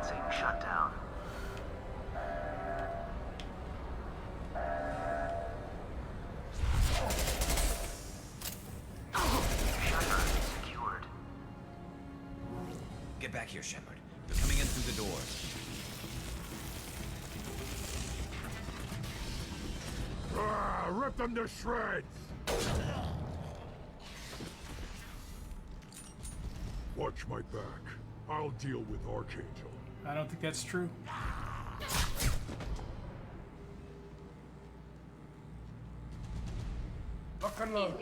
Commencing shutdown. Shepard secured. Get back here, Shepard. They're coming in through the doors. Rip them to shreds! Watch my back. I'll deal with Archangel. I don't think that's true. Lock and load.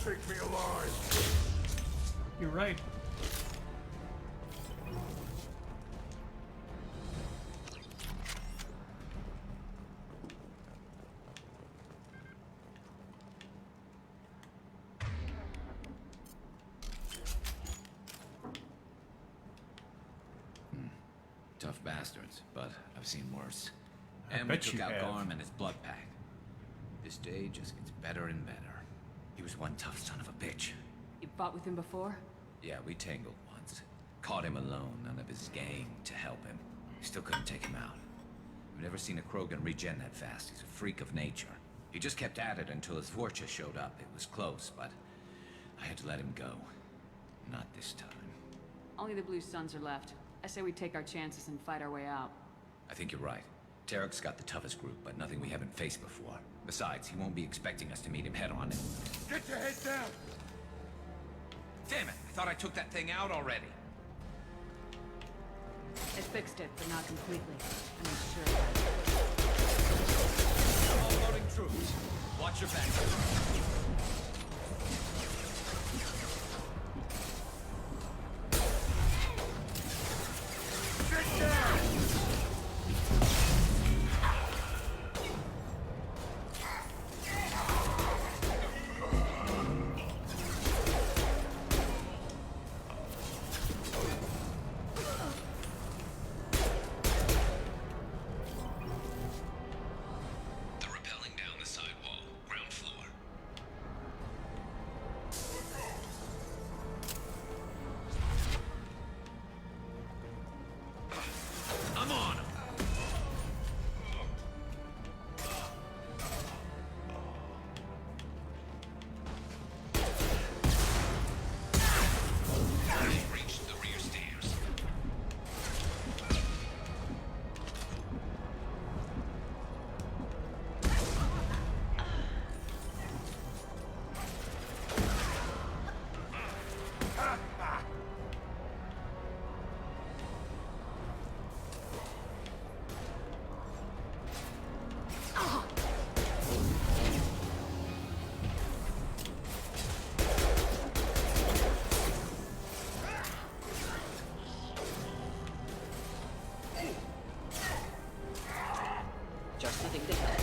Take me alive. You're right. Tough bastards, but I've seen worse. I And we bet took you out have. Garm and his blood pack. This day just gets better and better. He was one tough son of a bitch. You fought with him before? Yeah, we tangled once. Caught him alone, none of his gang to help him. Still couldn't take him out. I've never seen a Krogan regen that fast. He's a freak of nature. He just kept at it until his Vorcha showed up. It was close, but I had to let him go. Not this time. Only the Blue Suns are left. I say we take our chances and fight our way out. I think you're right. Tarek's got the toughest group, but nothing we haven't faced before. Besides, he won't be expecting us to meet him head-on. Get your head down! Damn it! I thought I took that thing out already. I fixed it, but not completely. I made sure of that. All loading troops. Watch your back. Get down! Just the thing to have.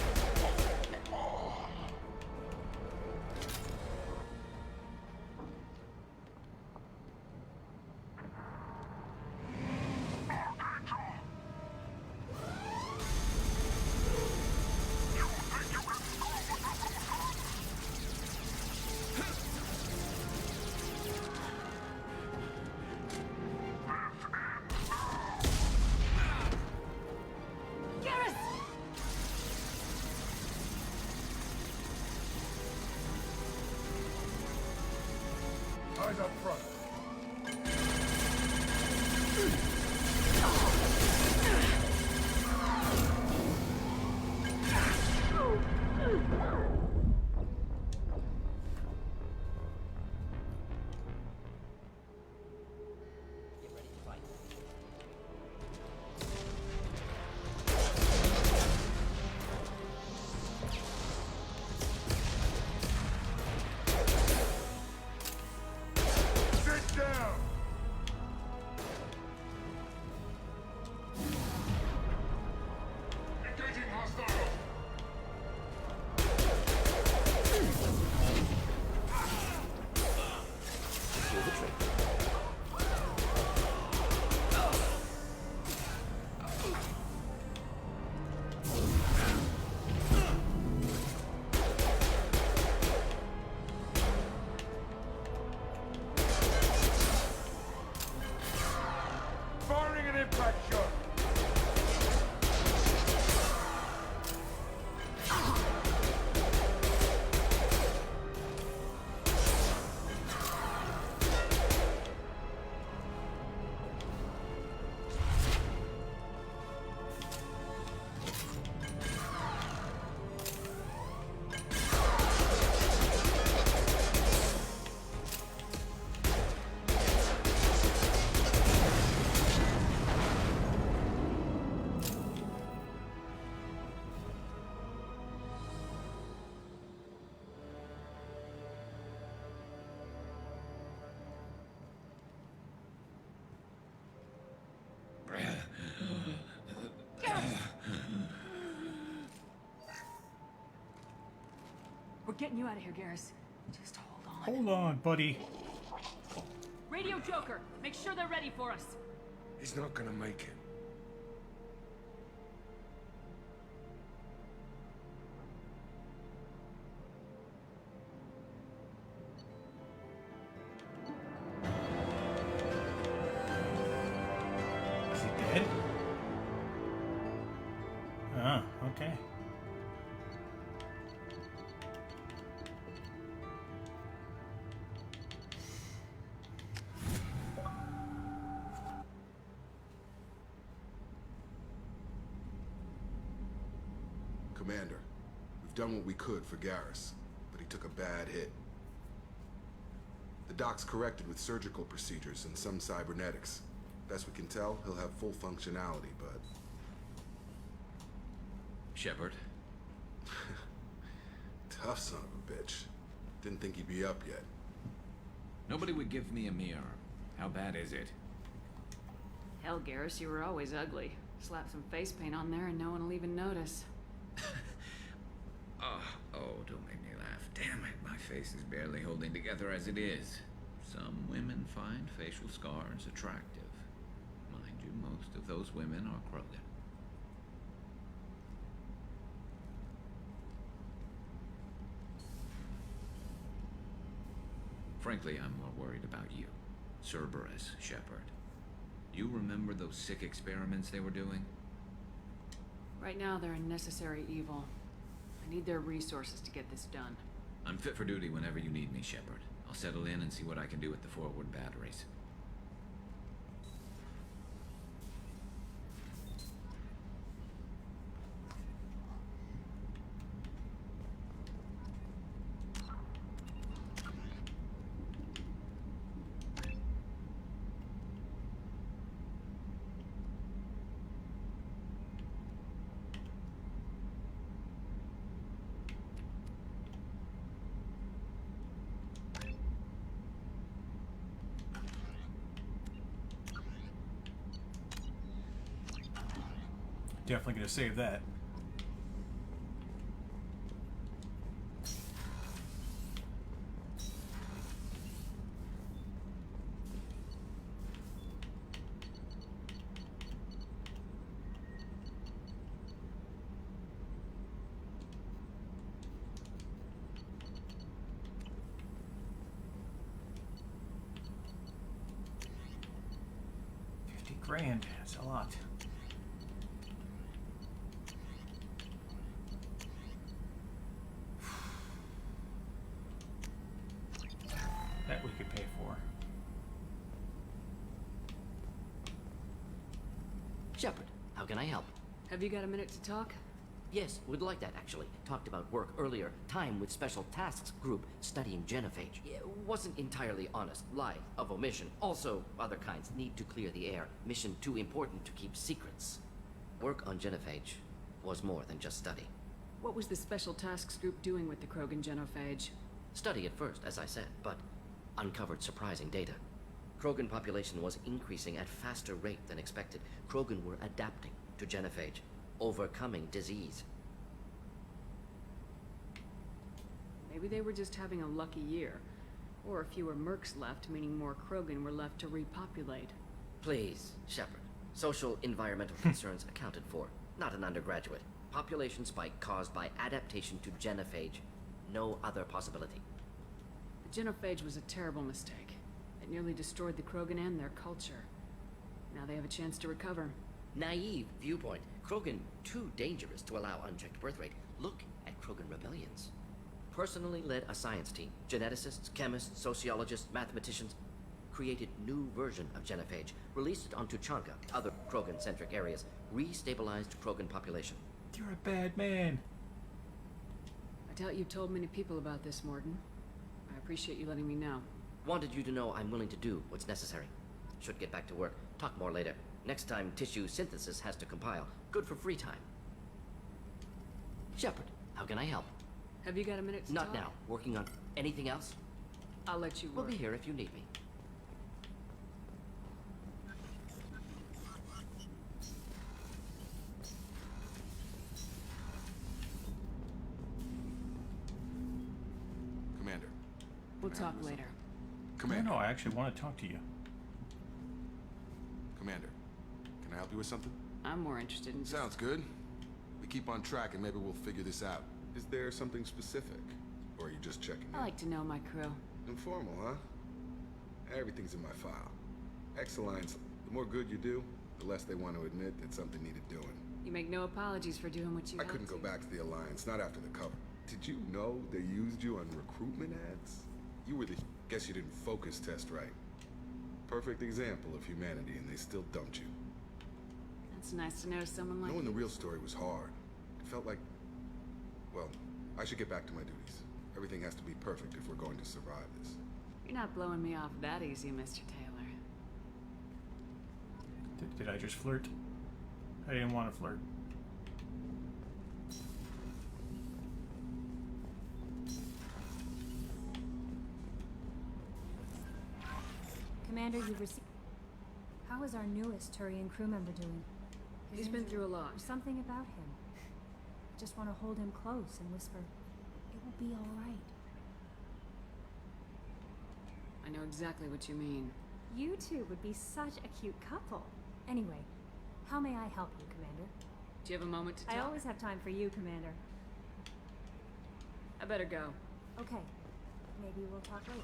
Eyes up front. getting you out of here, Garrus. Just hold on. Hold on, buddy. Radio Joker, make sure they're ready for us. He's not gonna make it. Is he dead? Ah, okay. Commander, we've done what we could for Garrus, but he took a bad hit. The doc's corrected with surgical procedures and some cybernetics. Best we can tell, he'll have full functionality, but... Shepard? Tough son of a bitch. Didn't think he'd be up yet. Nobody would give me a mirror. How bad is it? Hell, Garrus, you were always ugly. Slap some face paint on there and no one will even notice. Oh, don't make me laugh. Damn it, my face is barely holding together as it is. Some women find facial scars attractive. Mind you, most of those women are Krogan. Frankly, I'm more worried about you, Cerberus Shepard. You remember those sick experiments they were doing? Right now, they're a necessary evil. I need their resources to get this done. I'm fit for duty whenever you need me, Shepard. I'll settle in and see what I can do with the forward batteries. Definitely gonna save that. $50,000, that's a lot. That we could pay for. Shepard, how can I help? Have you got a minute to talk? Yes, would like that actually. Talked about work earlier. Time with Special Tasks Group studying genophage. Yeah, wasn't entirely honest. Lie of omission. Also, other kinds need to clear the air. Mission too important to keep secrets. Work on genophage was more than just study. What was the Special Tasks Group doing with the Krogan genophage? Study at first, as I said, but uncovered surprising data. Krogan population was increasing at faster rate than expected. Krogan were adapting to genophage, overcoming disease. Maybe they were just having a lucky year. Or fewer mercs left, meaning more Krogan were left to repopulate. Please, Shepard. Social environmental concerns accounted for. Not an undergraduate. Population spike caused by adaptation to genophage. No other possibility. The genophage was a terrible mistake. It nearly destroyed the Krogan and their culture. Now they have a chance to recover. Naive viewpoint. Krogan too dangerous to allow unchecked birth rate. Look at Krogan rebellions. Personally led a science team. Geneticists, chemists, sociologists, mathematicians. Created new version of genophage. Released it onto Chanka, other Krogan-centric areas. Restabilized Krogan population. You're a bad man. I doubt you've told many people about this, Morton. I appreciate you letting me know. Wanted you to know I'm willing to do what's necessary. Should get back to work. Talk more later. Next time tissue synthesis has to compile. Good for free time. Shepard, how can I help? Have you got a minute to Not talk? now. Working on anything else? I'll let you work. We'll be here if you need me. We'll talk later. Commander. No, I actually want to talk to you. Commander, can I help you with something? I'm more interested in... Sounds good. We keep on track and maybe we'll figure this out. Is there something specific? Or are you just checking in? I like to know my crew. Informal, huh? Everything's in my file. Ex-Alliance, the more good you do, the less they want to admit that something needed doing. You make no apologies for doing what you I couldn't go back to the Alliance, not after the cover. Did you know they used you on recruitment ads? You were the... guess you didn't focus test right. Perfect example of humanity, and they still dumped you. It's nice to know someone like Knowing you. the real story was hard. It felt like... well, I should get back to my duties. Everything has to be perfect if we're going to survive this. You're not blowing me off that easy, Mr. Taylor. Did I just flirt? I didn't want to flirt. Commander, you've received... How is our newest Turian crew member doing? He's been through a lot. There's something about him. I just want to hold him close and whisper, it will be all right. I know exactly what you mean. You two would be such a cute couple. Anyway, how may I help you, Commander? Do you have a moment to talk? I always have time for you, Commander. I better go. Okay. Maybe we'll talk later.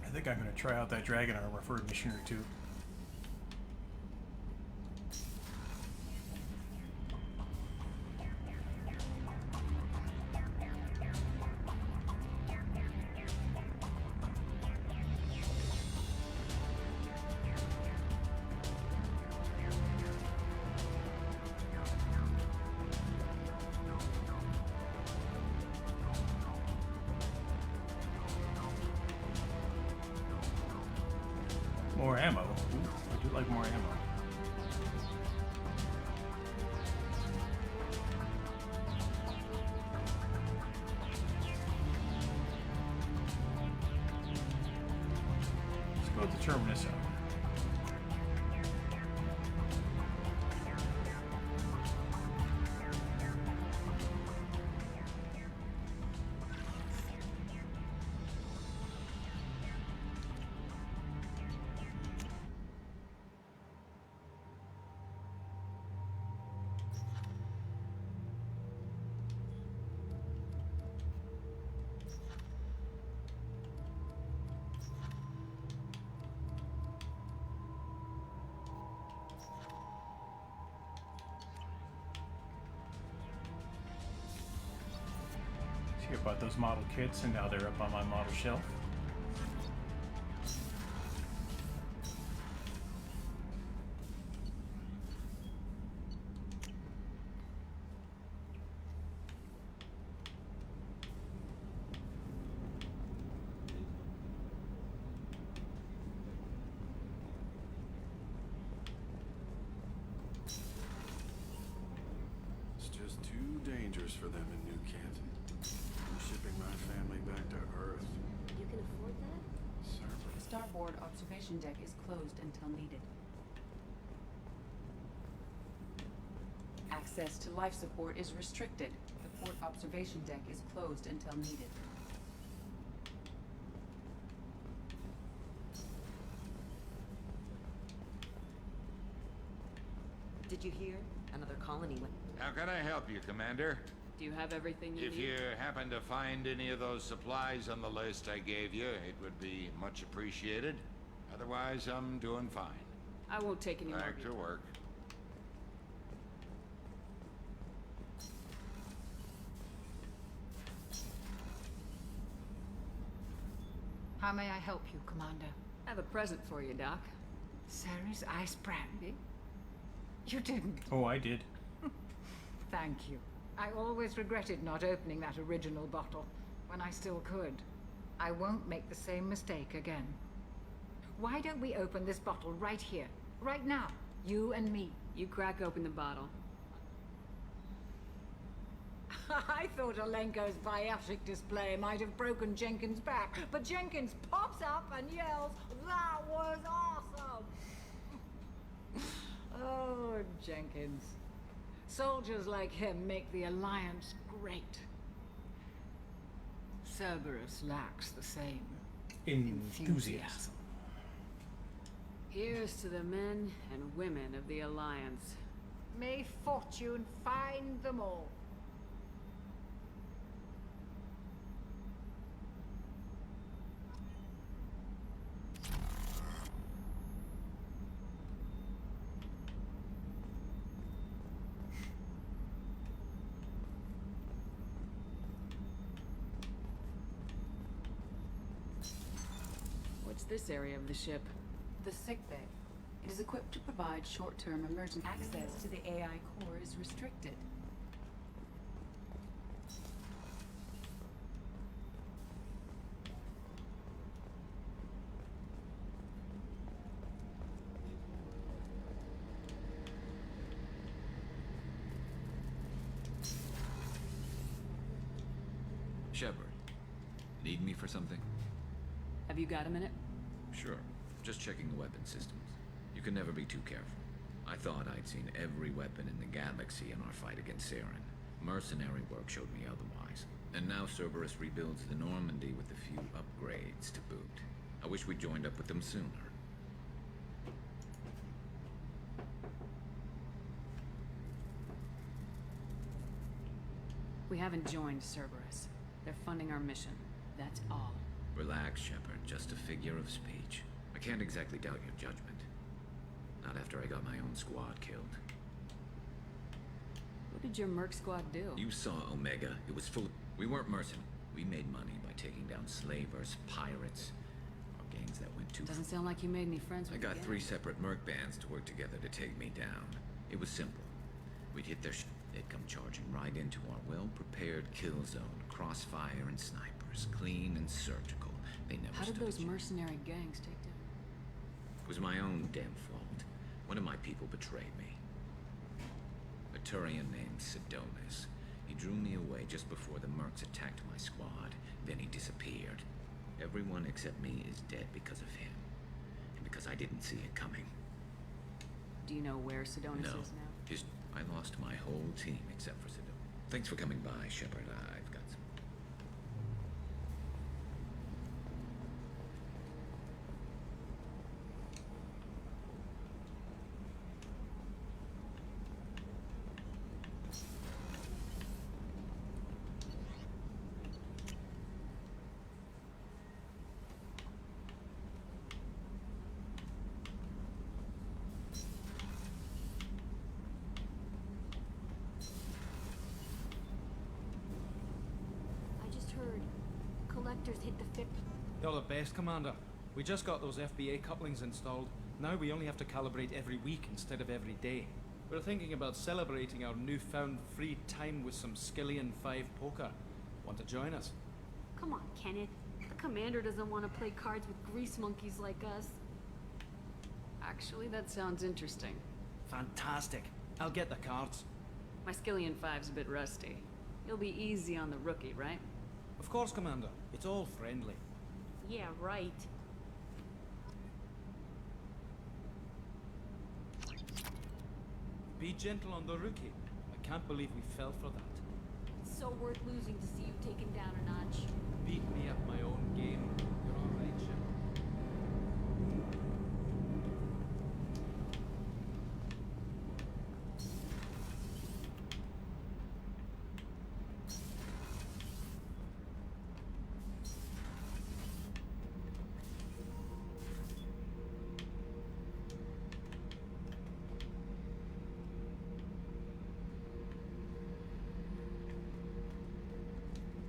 I think I'm going to try out that dragon armor for a mission or two. More ammo. Ooh, I do like more ammo. Let's go with the Terminus out. See about those model kits, and now they're up on my model shelf. It's just too dangerous for them in New Canton. I'm shipping my family back to Earth. You can afford that? Sir. The starboard observation deck is closed until needed. Access to life support is restricted. The port observation deck is closed until needed. Did you hear? Another colony went... How can I help you, Commander? Do you have everything you If need? you happen to find any of those supplies on the list I gave you, it would be much appreciated. Otherwise, I'm doing fine. I won't take any more. Back to work. How may I help you, Commander? I have a present for you, Doc. Sarah's ice brandy? You didn't. Oh, I did. Thank you. I always regretted not opening that original bottle when I still could. I won't make the same mistake again. Why don't we open this bottle right here, right now? You and me. You crack open the bottle. I thought Alenko's biotic display might have broken Jenkins' back, but Jenkins pops up and yells, "That was awesome!" Oh, Jenkins. Soldiers like him make the Alliance great. Cerberus lacks the same enthusiasm. Here's to the men and women of the Alliance. May fortune find them all. What's this area of the ship? The sick bay. It is equipped to provide short-term emergency access to the AI core is restricted. Shepard, need me for something? Have you got a minute? Sure. Just checking the weapon systems. You can never be too careful. I thought I'd seen every weapon in the galaxy in our fight against Saren. Mercenary work showed me otherwise. And now Cerberus rebuilds the Normandy with a few upgrades to boot. I wish we'd joined up with them sooner. We haven't joined Cerberus. They're funding our mission. That's all. Relax, Shepard. Just a figure of speech. I can't exactly doubt your judgment. Not after I got my own squad killed. What did your merc squad do? You saw Omega. It was full of... We weren't mercenaries. We made money by taking down slavers, pirates, or gangs that went too far. Doesn't sound like you made any friends I with got the gang. 3 separate merc bands to work together to take me down. It was simple. We'd hit their they'd come charging right into our well-prepared kill zone. Crossfire and snipers. Clean and surgical. They never How did stood a those chance. mercenary gangs take down? It was my own damn fault. One of my people betrayed me. A Turian named Sidonis. He drew me away just before the mercs attacked my squad. Then he disappeared. Everyone except me is dead because of him. And because I didn't see it coming. Do you know where Sidonis No. is now? I lost my whole team except for Sidonis. Thanks for coming by, Shepard. I've got some... I just heard collectors hit the fifth. You're the best, Commander. We just got those FBA couplings installed. Now we only have to calibrate every week instead of every day. We're thinking about celebrating our newfound free time with some Skillian 5 poker. Want to join us? Come on, Kenneth. The commander doesn't want to play cards with grease monkeys like us. Actually, that sounds interesting. Fantastic. I'll get the cards. My Skillian 5's a bit rusty. You'll be easy on the rookie, right? Of course, Commander. It's all friendly. Yeah, right. Be gentle on the rookie. I can't believe we fell for that. It's so worth losing to see you taken down a notch. Beat me at my own game. You're all right, Shepard.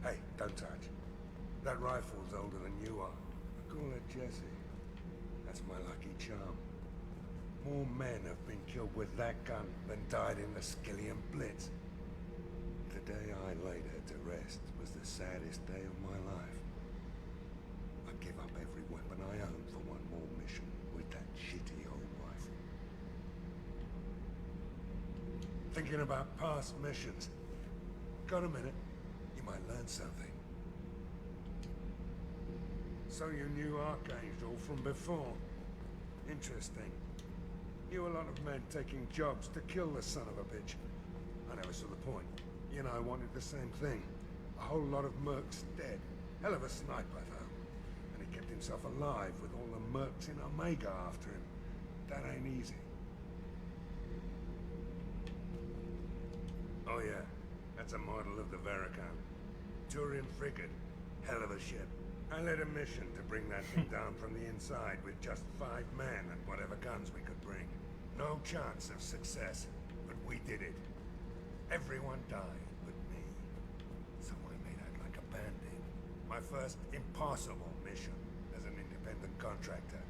Hey, don't touch. That rifle's older than you are. I call her Jessie. That's my lucky charm. More men have been killed with that gun than died in the Skillian Blitz. day I laid her to rest was the saddest day of my life. I give up every weapon I own for one more mission with that shitty old rifle. Thinking about past missions. Got a minute? You might learn something. So you knew Archangel from before. Interesting. Knew a lot of men taking jobs to kill the son of a bitch. I never saw the point. You know, I wanted the same thing. A whole lot of mercs dead. Hell of a sniper, though. And he kept himself alive with all the mercs in Omega after him. That ain't easy. Oh yeah, that's a model of the Veracam. Turian frigate. Hell of a ship. I led a mission to bring that thing down from the inside with just 5 men and whatever guns we could bring. No chance of success, but we did it. Everyone died but me. So I made out like a bandit. My first impossible mission as an independent contractor.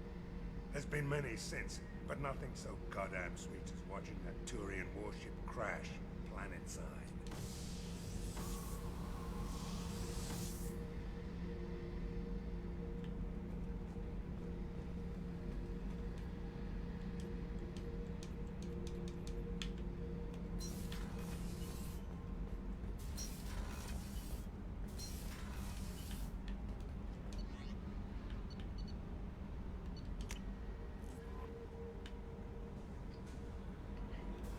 There's been many since, but nothing so goddamn sweet as watching that Turian warship crash planet-side.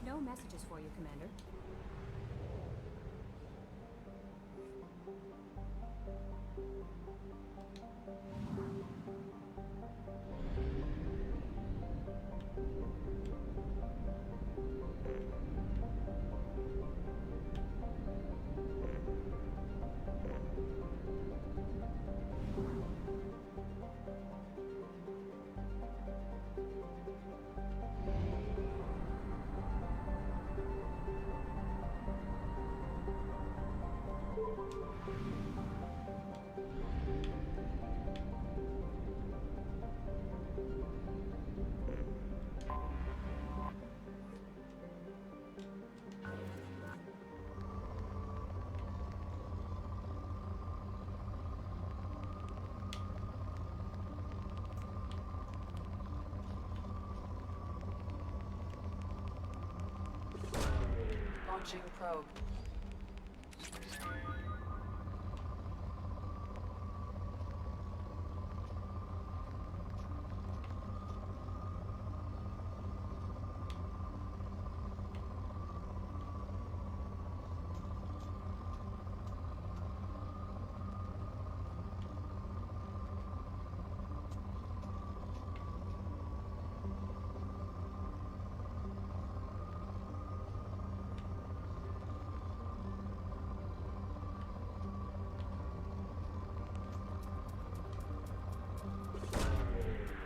No messages for you, Commander. Launching probe.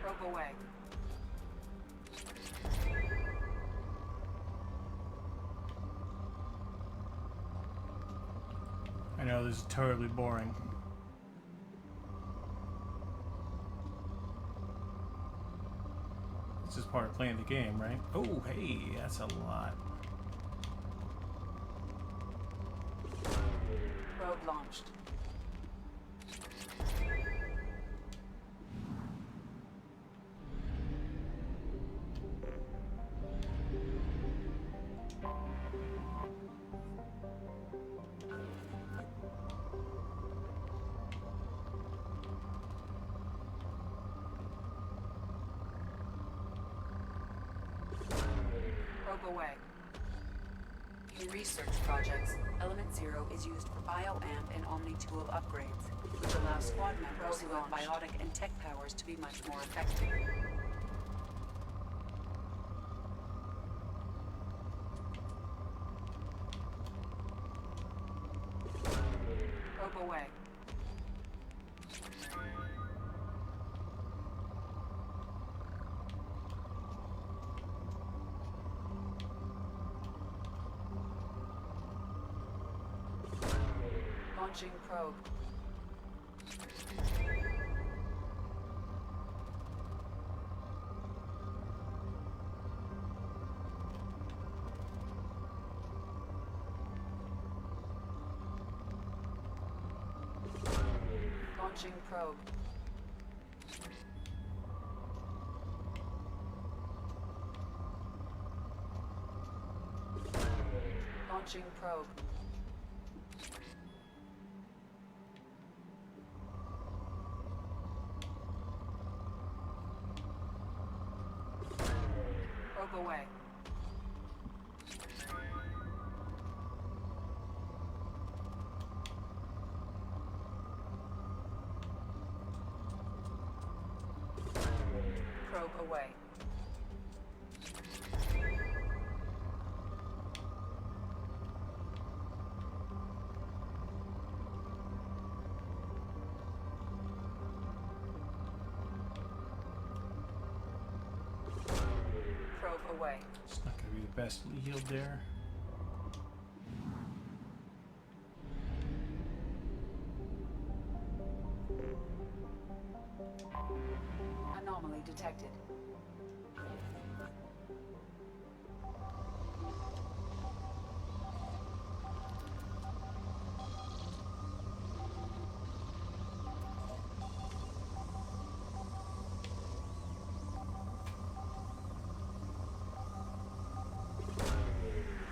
Probe away. I know this is totally boring. This is part of playing the game, right? Oh, hey, that's a lot. Probe launched. Probe away. In research projects, Element Zero is used for bioamp and omni-tool upgrades, which allow squad members who have biotic and tech powers to be much more effective. Probe away. Launching probe. Launching probe. Launching probe. Probe away. Probe away. Probe away. It's not going to be the best yield there. Anomaly detected.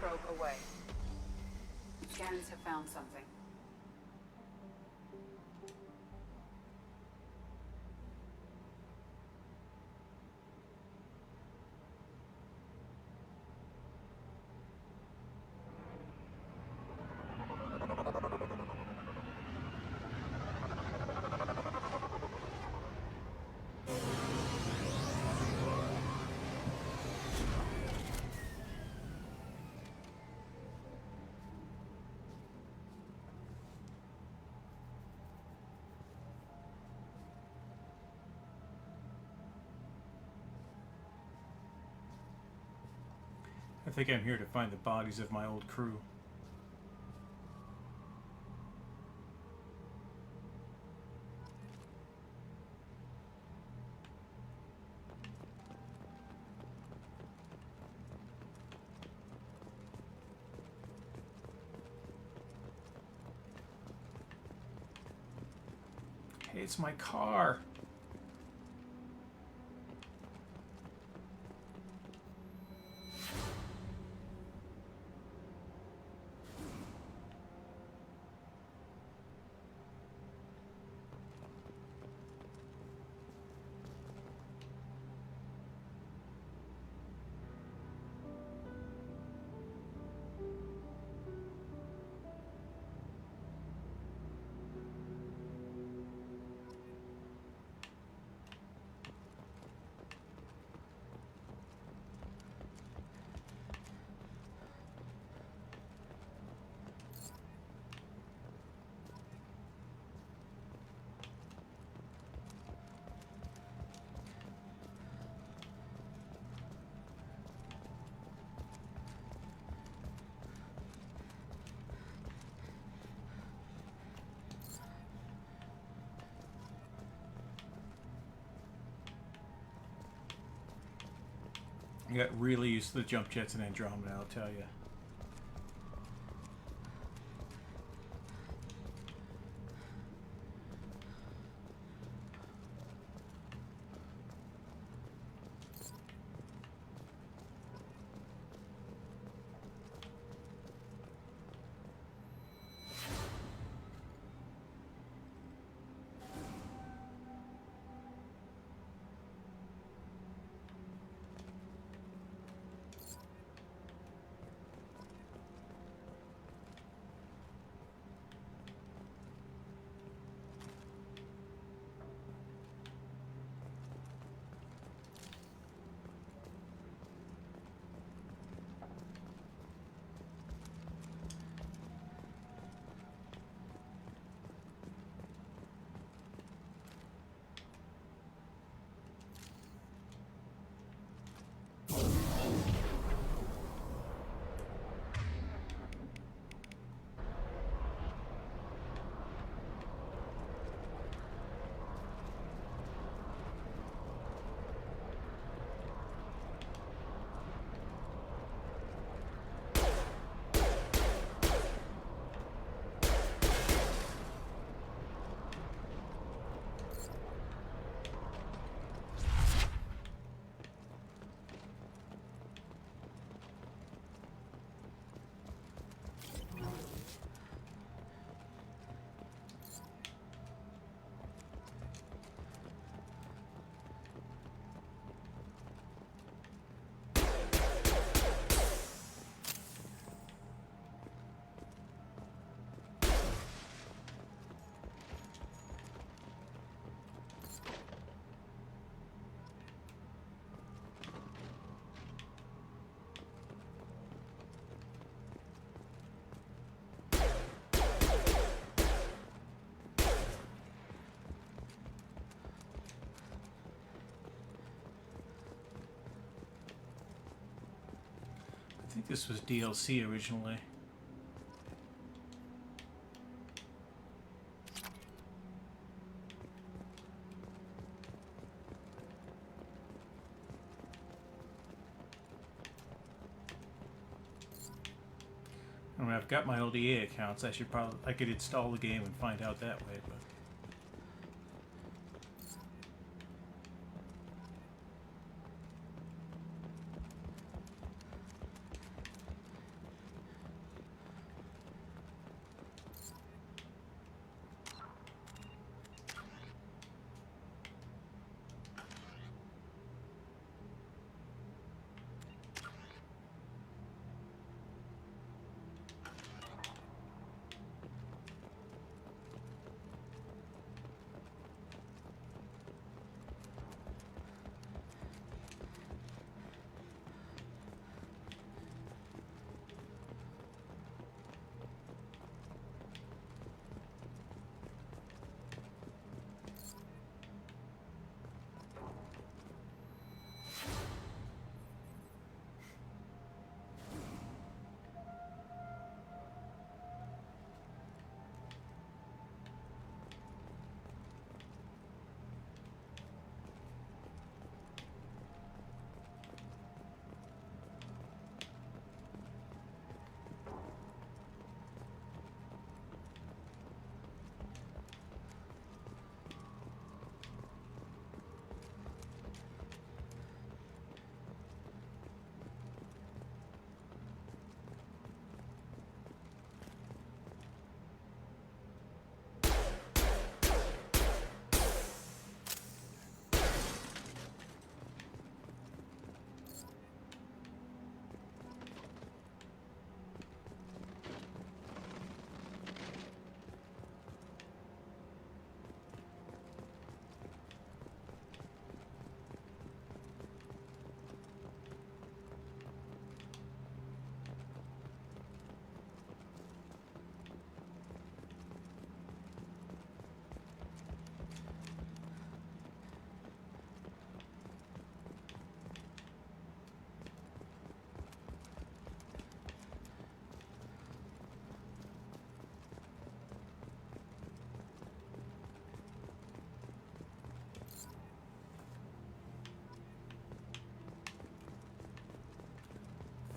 Probe away. Scans have found something. I think I'm here to find the bodies of my old crew. Hey, it's my car. I got really used to the jump jets in Andromeda, I'll tell you. I think this was DLC originally. I mean, I've got my old EA accounts. I could install the game and find out that way, but.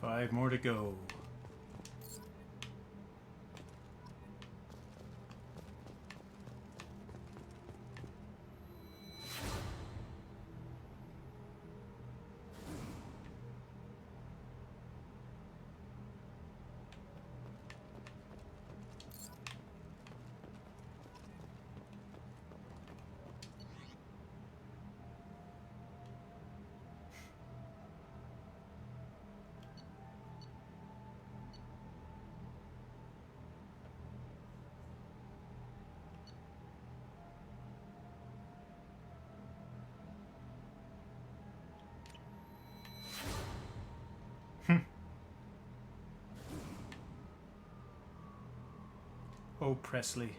Five more to go. Oh, Presley.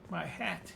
My hat.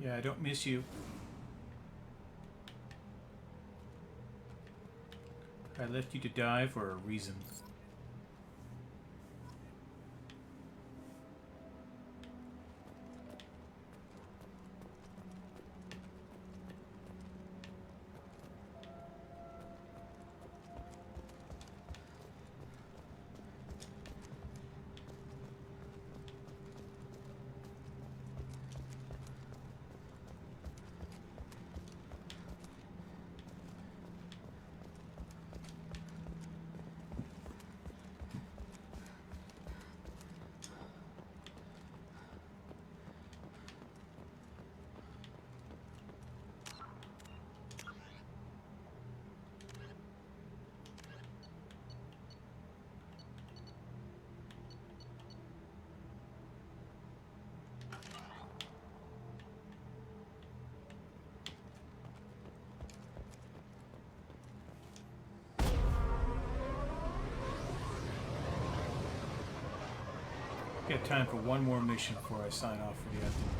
Yeah, I don't miss you. I left you to die for a reason. Got time for one more mission before I sign off for the afternoon.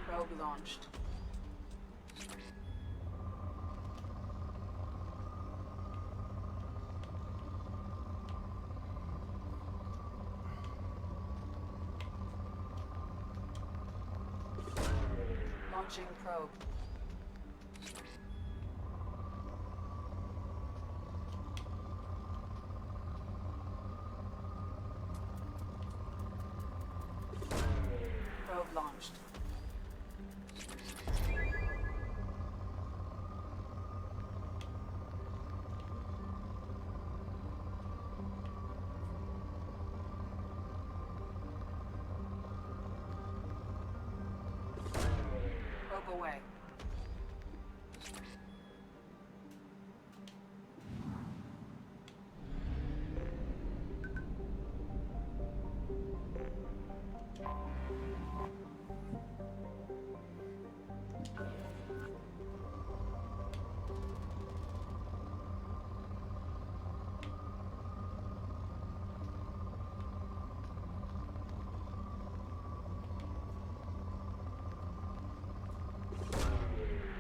Probe launched. Launching probe. Probe launched. Probe away.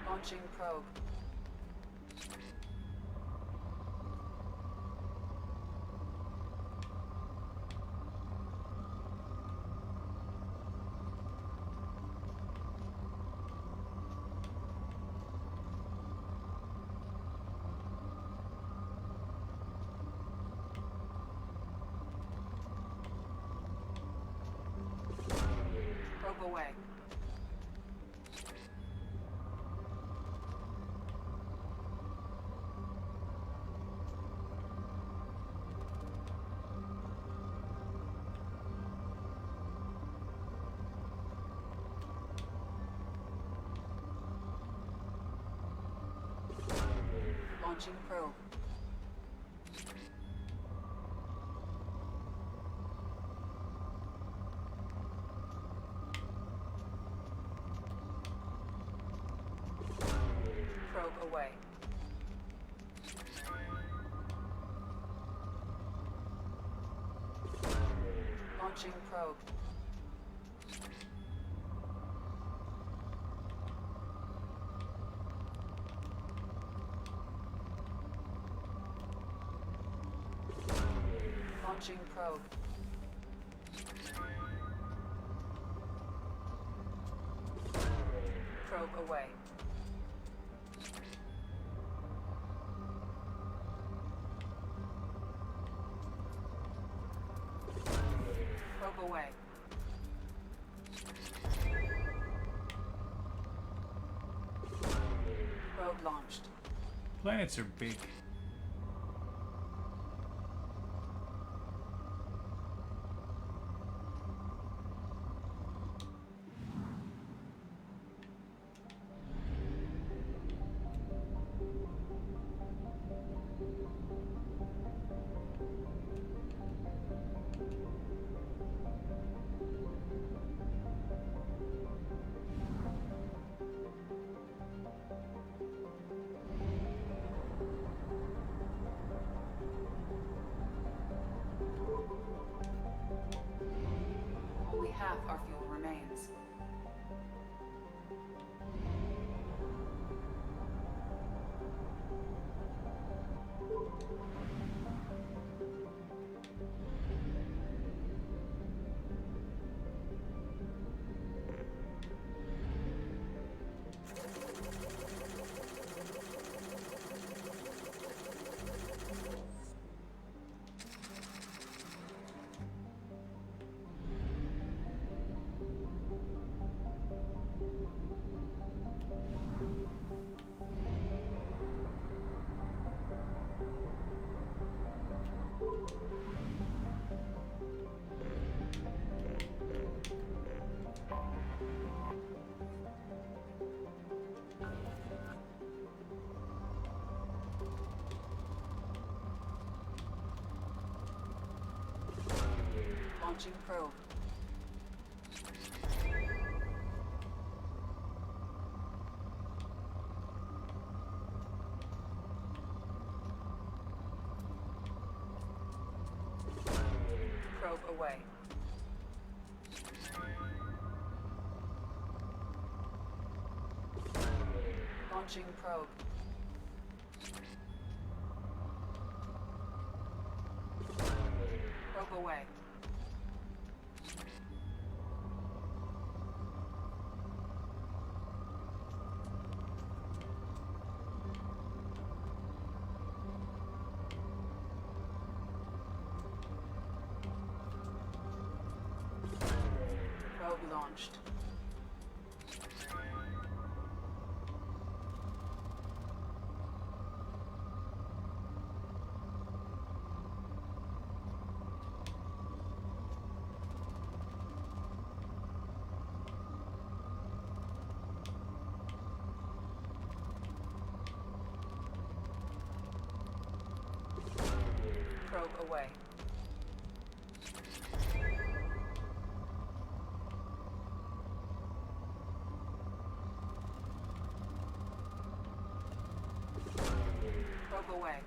Launching probe. Probe away. Launching probe. Probe away. Launching probe. Launching probe. Probe away. Probe away. Probe Probe launched. Planets are big. Only half our fuel remains. Launching probe. Probe away. Launching probe. Probe away. Probe launched. Probe away. Probe away.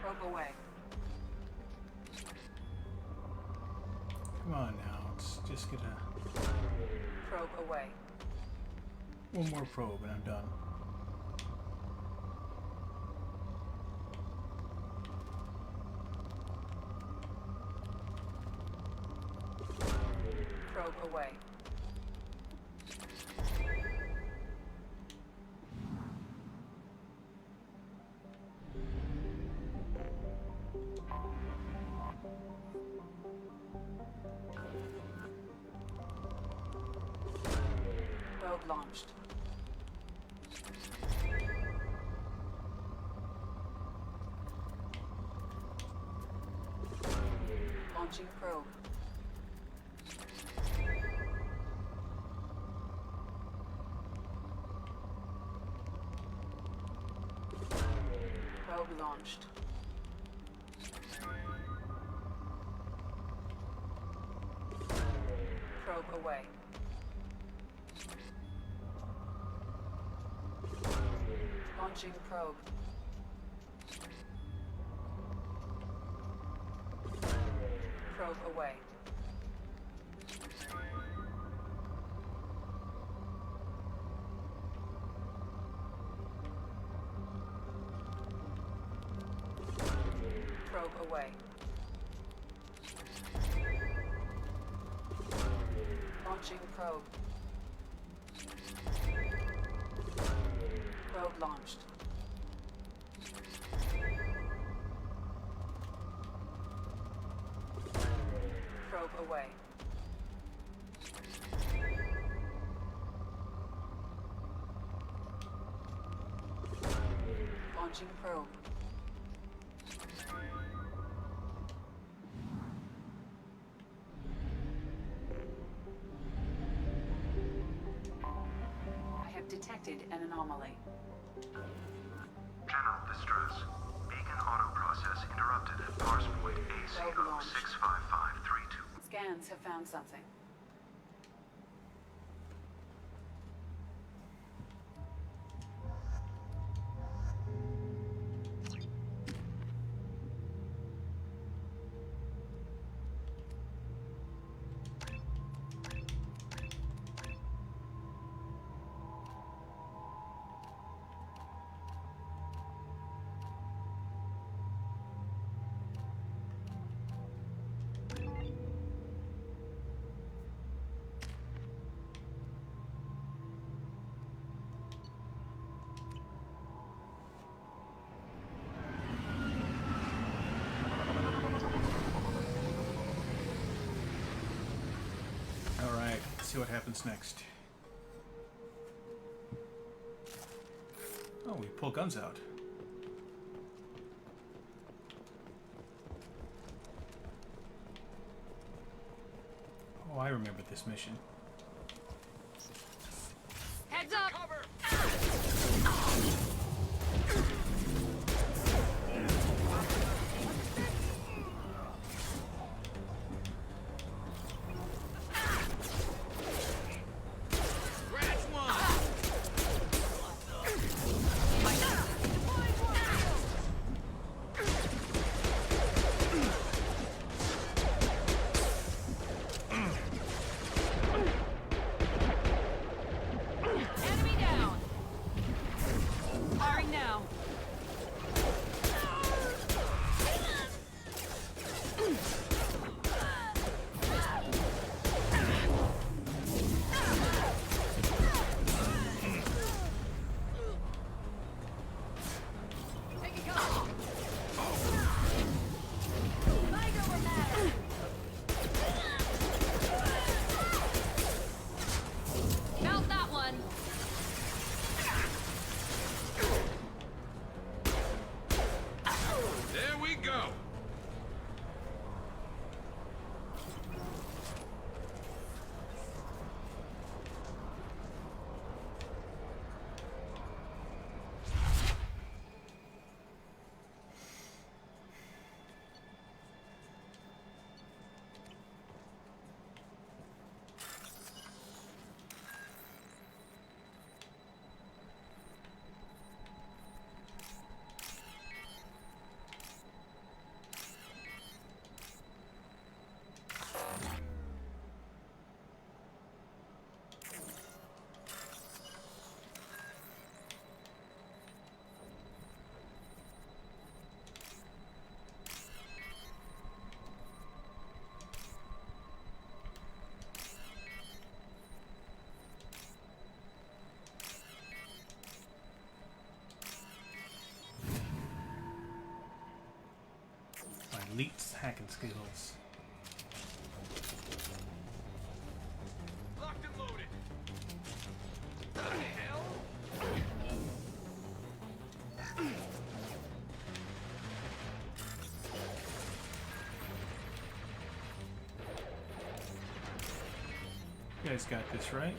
Probe away. Come on now, let's just get a Probe away. one more probe and I'm done. Probe away. Probe launched. Launching probe. Probe launched. Probe away. Launching probe. Probe away. Probe away. Launching probe. Probe launched. Probe away. Launching probe. I have detected an anomaly. General distress. Beacon auto process interrupted at parse point ACO 65532. Scans have found something. Alright, let's see what happens next. Oh, we pull guns out. Oh, I remember this mission. Heads up! Enemy down! Firing now. Taking cover. Might over matter. Mount that one. There we go. My elite hacking skills. Locked and loaded. The hell? You guys got this, right?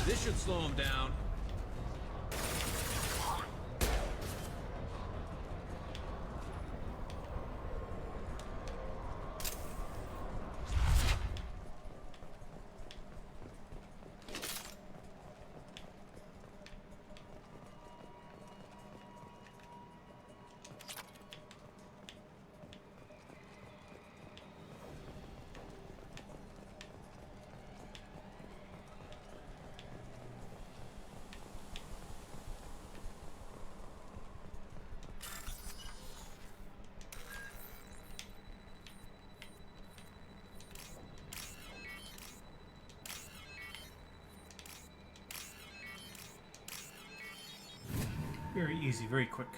This should slow him down. Very easy, very quick.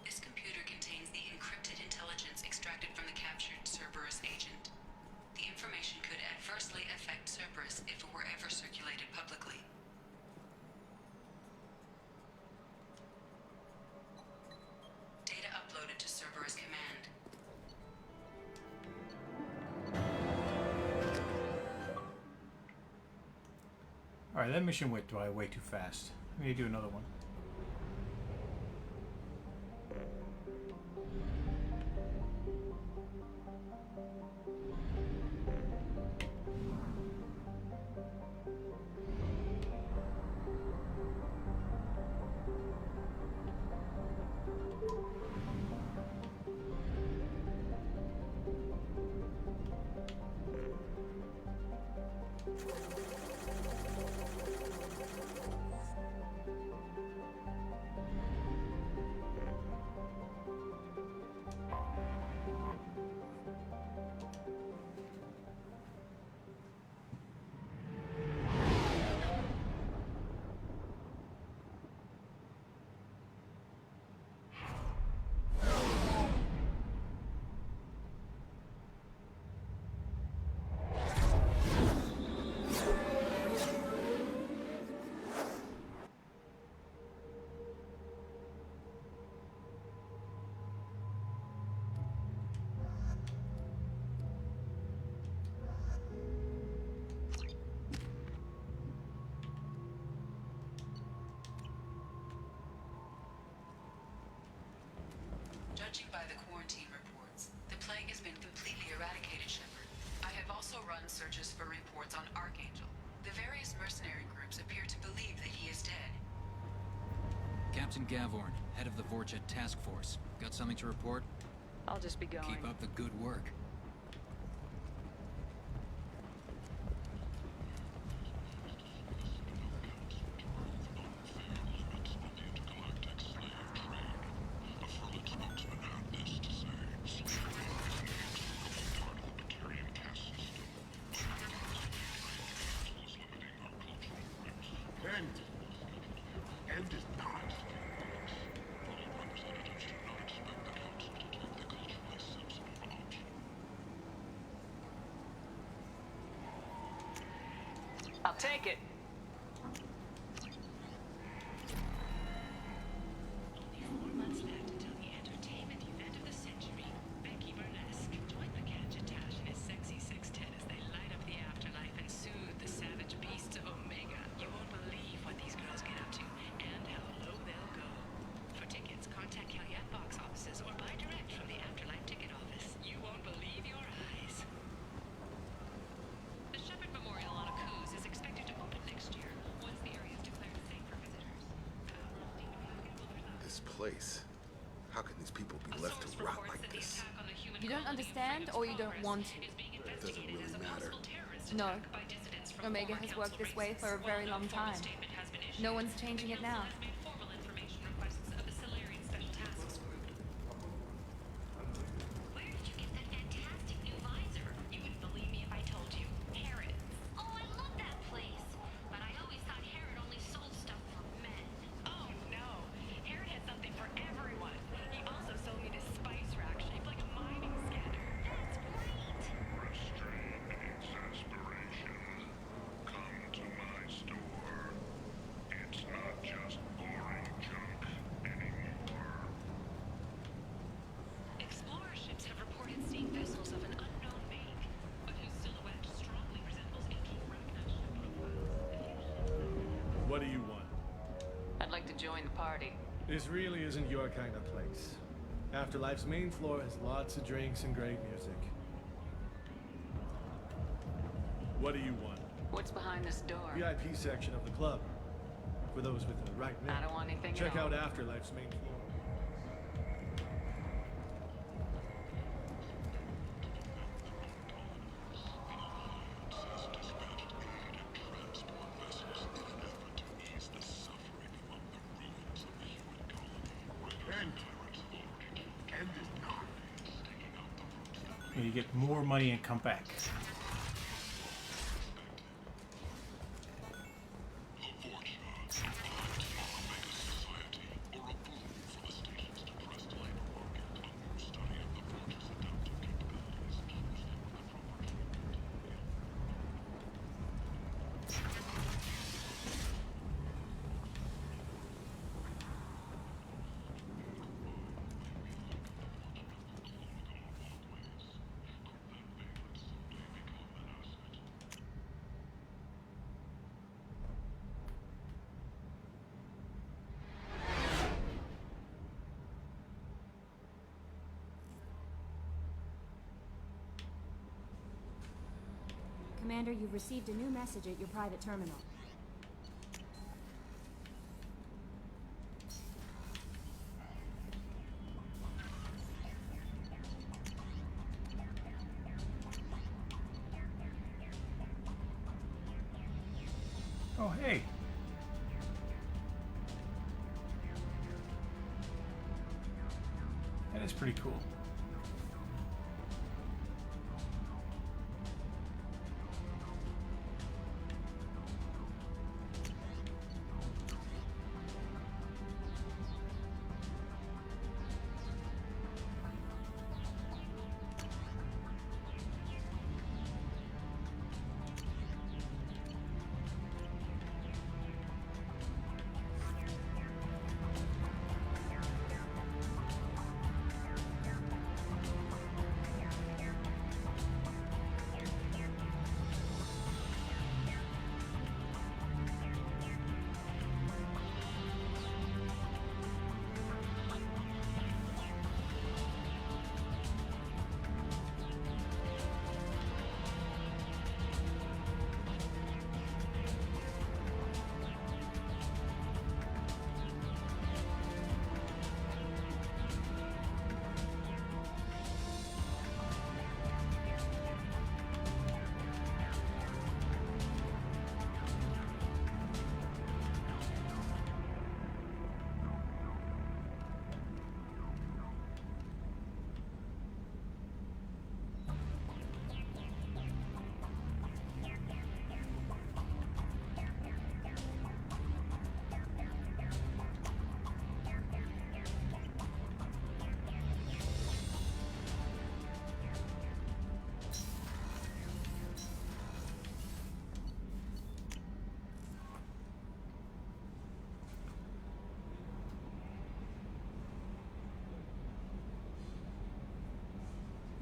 This computer contains the encrypted intelligence extracted from the captured Cerberus agent. The information could adversely affect Cerberus if it were ever circulated publicly. Data uploaded to Cerberus Command. Alright, that mission went by way too fast. I need to do another one. Judging by the quarantine reports, the plague has been completely eradicated, Shepard. I have also run searches for reports on Archangel. The various mercenary groups appear to believe that he is dead. Captain Gavorn, head of the Vorjet Task Force. Got something to report? I'll just be going. Keep up the good work. End is not. I'll take it. Place. How can these people be left to rot like this? You don't understand, or you don't want to? It doesn't really matter. No. Omega has worked this way for a very long time. No one's changing it now. Come to my store. It's not just This really isn't your kind of place. Afterlife's main floor has lots of drinks and great music. What do you want? What's behind this door? VIP section of the club. For those with the right name. I don't want anything Check at all. out Afterlife's main floor. You get more money and come back. Commander, you've received a new message at your private terminal. Oh, hey. That is pretty cool.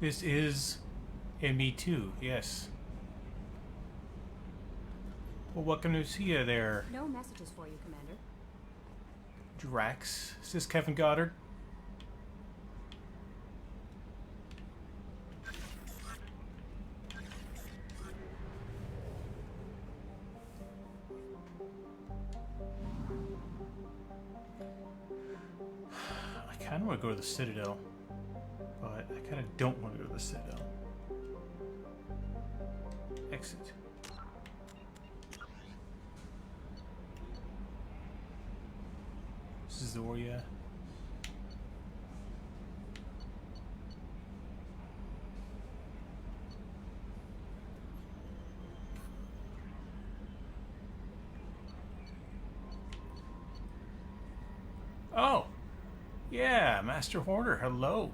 This is a Me Too, yes. Well, what can you see you there, No messages for you, Commander. Drax? Is this Kevin Goddard? I kind of want to go to the Citadel, but I kind of don't want to go to the Citadel. Exit. Zoria. Oh, yeah, Master Hoarder, hello.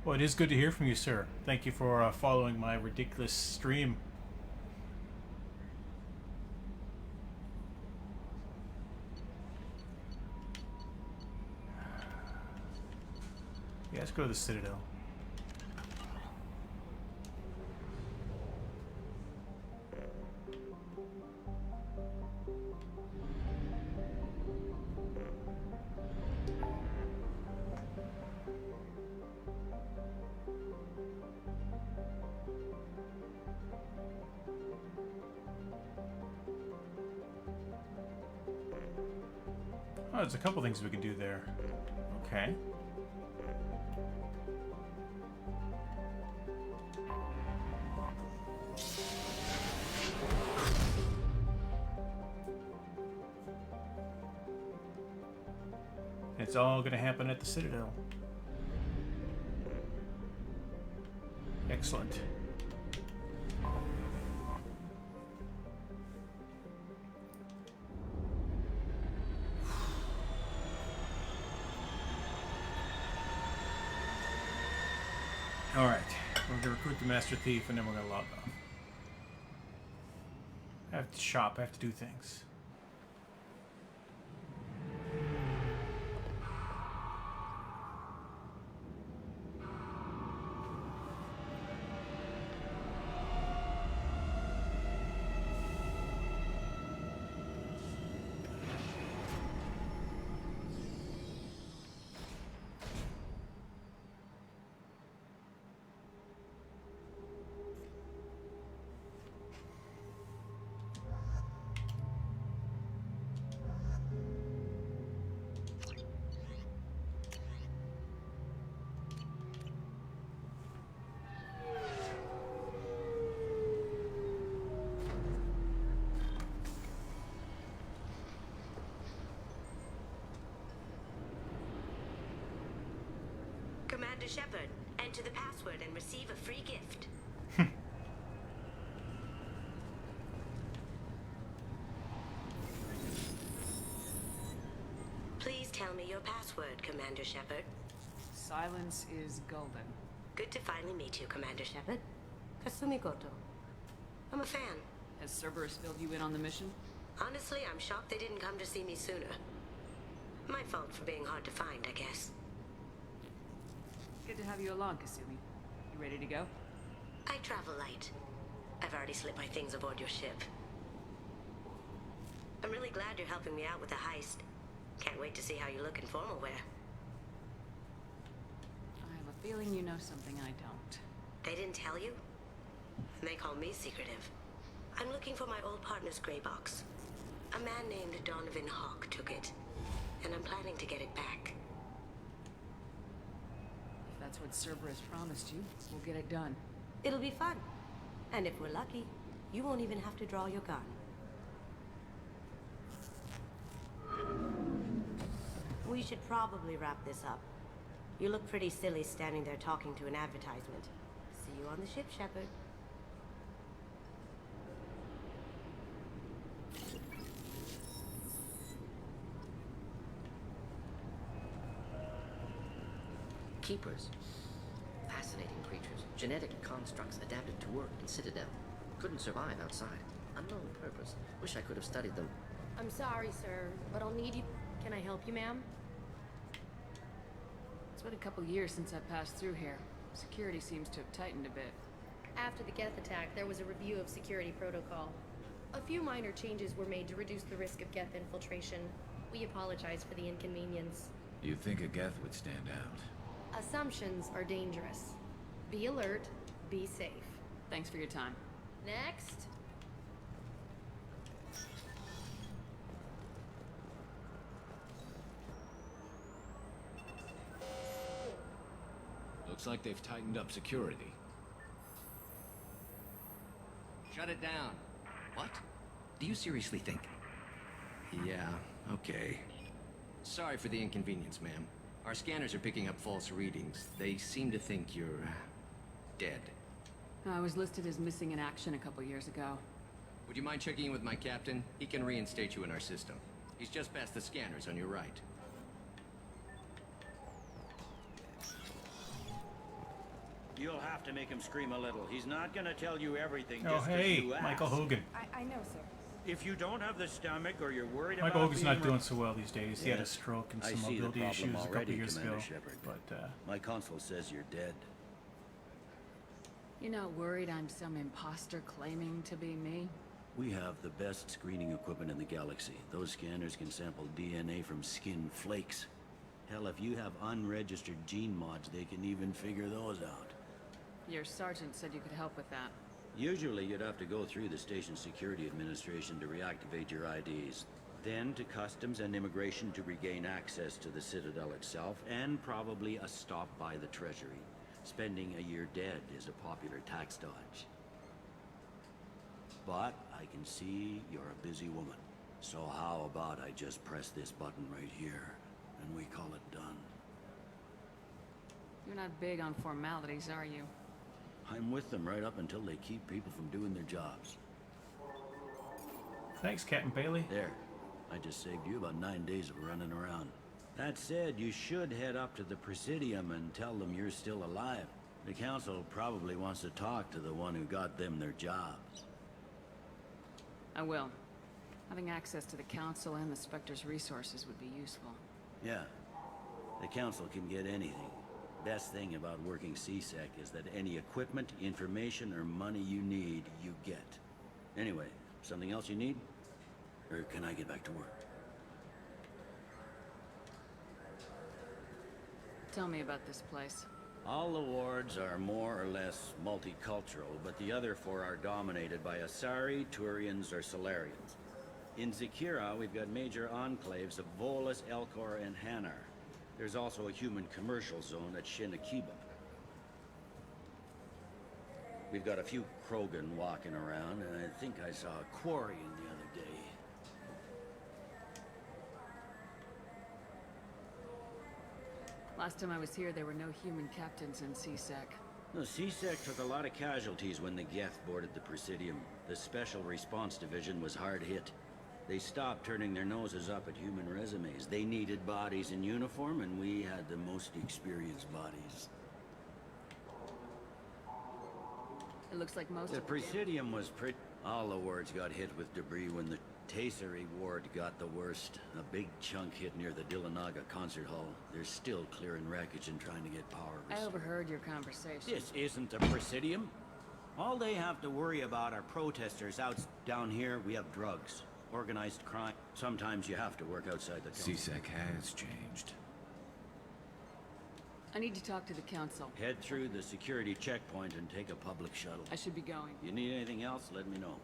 Well, it is good to hear from you, sir. Thank you for following my ridiculous stream. Yeah, let's go to the Citadel. Oh, there's a couple things we can do there. Okay. It's all going to happen at the Citadel. Excellent. Alright, we're going to recruit the Master Thief and then we're going to log off. I have to shop, I have to do things. Commander Shepard, enter the password and receive a free gift. Please tell me your password, Commander Shepard. Silence is golden. Good to finally meet you, Commander Shepard. Kasumi Goto. I'm a fan. Has Cerberus filled you in on the mission? Honestly, I'm shocked they didn't come to see me sooner. My fault for being hard to find, I guess. Good to have you along, Kasumi. You ready to go? I travel light. I've already slipped my things aboard your ship. I'm really glad you're helping me out with the heist. Can't wait to see how you look in formal wear. I have a feeling you know something I don't. They didn't tell you? They call me secretive. I'm looking for my old partner's gray box. A man named Donovan Hawk took it, and I'm planning to get it back. If that's what Cerberus promised you, we'll get it done. It'll be fun. And if we're lucky, you won't even have to draw your gun. We should probably wrap this up. You look pretty silly standing there talking to an advertisement. See you on the ship, Shepard. Keepers. Fascinating creatures. Genetic constructs adapted to work in Citadel. Couldn't survive outside. Unknown purpose. Wish I could have studied them. I'm sorry, sir, but I'll need you. Can I help you, ma'am? It's been a couple years since I passed through here. Security seems to have tightened a bit. After the Geth attack, there was a review of security protocol. A few minor changes were made to reduce the risk of Geth infiltration. We apologize for the inconvenience. You think a Geth would stand out? Assumptions are dangerous. Be alert, be safe. Thanks for your time. Next. Looks like they've tightened up security. Shut it down. What? Do you seriously think? Yeah, okay. Sorry for the inconvenience, ma'am. Our scanners are picking up false readings. They seem to think you're... dead. I was listed as missing in action a couple years ago. Would you mind checking in with my captain? He can reinstate you in our system. He's just past the scanners on your right. You'll have to make him scream a little. He's not gonna tell you everything Oh, just 'cause hey, you ask. Michael Hogan. I know, sir. If you don't have the stomach or you're worried Michael about Hogan's being not doing so well these days. He had a Yes, stroke and I some see the mobility problem issues a couple already, years ago. Commander Shepard. But my console says you're dead. You're not worried I'm some imposter claiming to be me? We have the best screening equipment in the galaxy. Those scanners can sample DNA from skin flakes. Hell, if you have unregistered gene mods, they can even figure those out. Your sergeant said you could help with that. Usually, you'd have to go through the station security administration to reactivate your IDs. then to Customs and Immigration to regain access to the Citadel itself, and probably a stop by the Treasury. Spending a year dead is a popular tax dodge. But I can see you're a busy woman. So how about I just press this button right here, and we call it done? You're not big on formalities, are you? I'm with them right up until they keep people from doing their jobs. Thanks, Captain Bailey. There. I just saved you about 9 days of running around. That said, you should head up to the Presidium and tell them you're still alive. The Council probably wants to talk to the one who got them their jobs. I will. Having access to the Council and the Spectre's resources would be useful. Yeah. The Council can get anything. Best thing about working CSEC is that any equipment, information, or money you need, you get. Anyway, something else you need? Or can I get back to work? Tell me about this place. All the wards are more or less multicultural, but the other four are dominated by Asari, Turians, or Solarians. In Zakira, we've got major enclaves of Volus, Elcor, and Hanar. There's also a human commercial zone at Shinakiba. We've got a few Krogan walking around, and I think I saw a Quarian the other day. Last time I was here, there were no human captains in CSEC. No, CSEC took a lot of casualties when the Geth boarded the Presidium. The Special Response Division was hard hit. They stopped turning their noses up at human resumes. They needed bodies in uniform, and we had the most experienced bodies. It looks like most The of Presidium was pretty... All the wards got hit with debris when the Tasery ward got the worst. A big chunk hit near the Dillanaga concert hall. They're still clearing wreckage and trying to get power. I overheard your conversation. This isn't the Presidium. All they have to worry about are protesters. Out down here, we have drugs. Organized crime. Sometimes you have to work outside the council. CSEC has changed. I need to talk to the Council. Head through the security checkpoint and take a public shuttle. I should be going. You need anything else, let me know.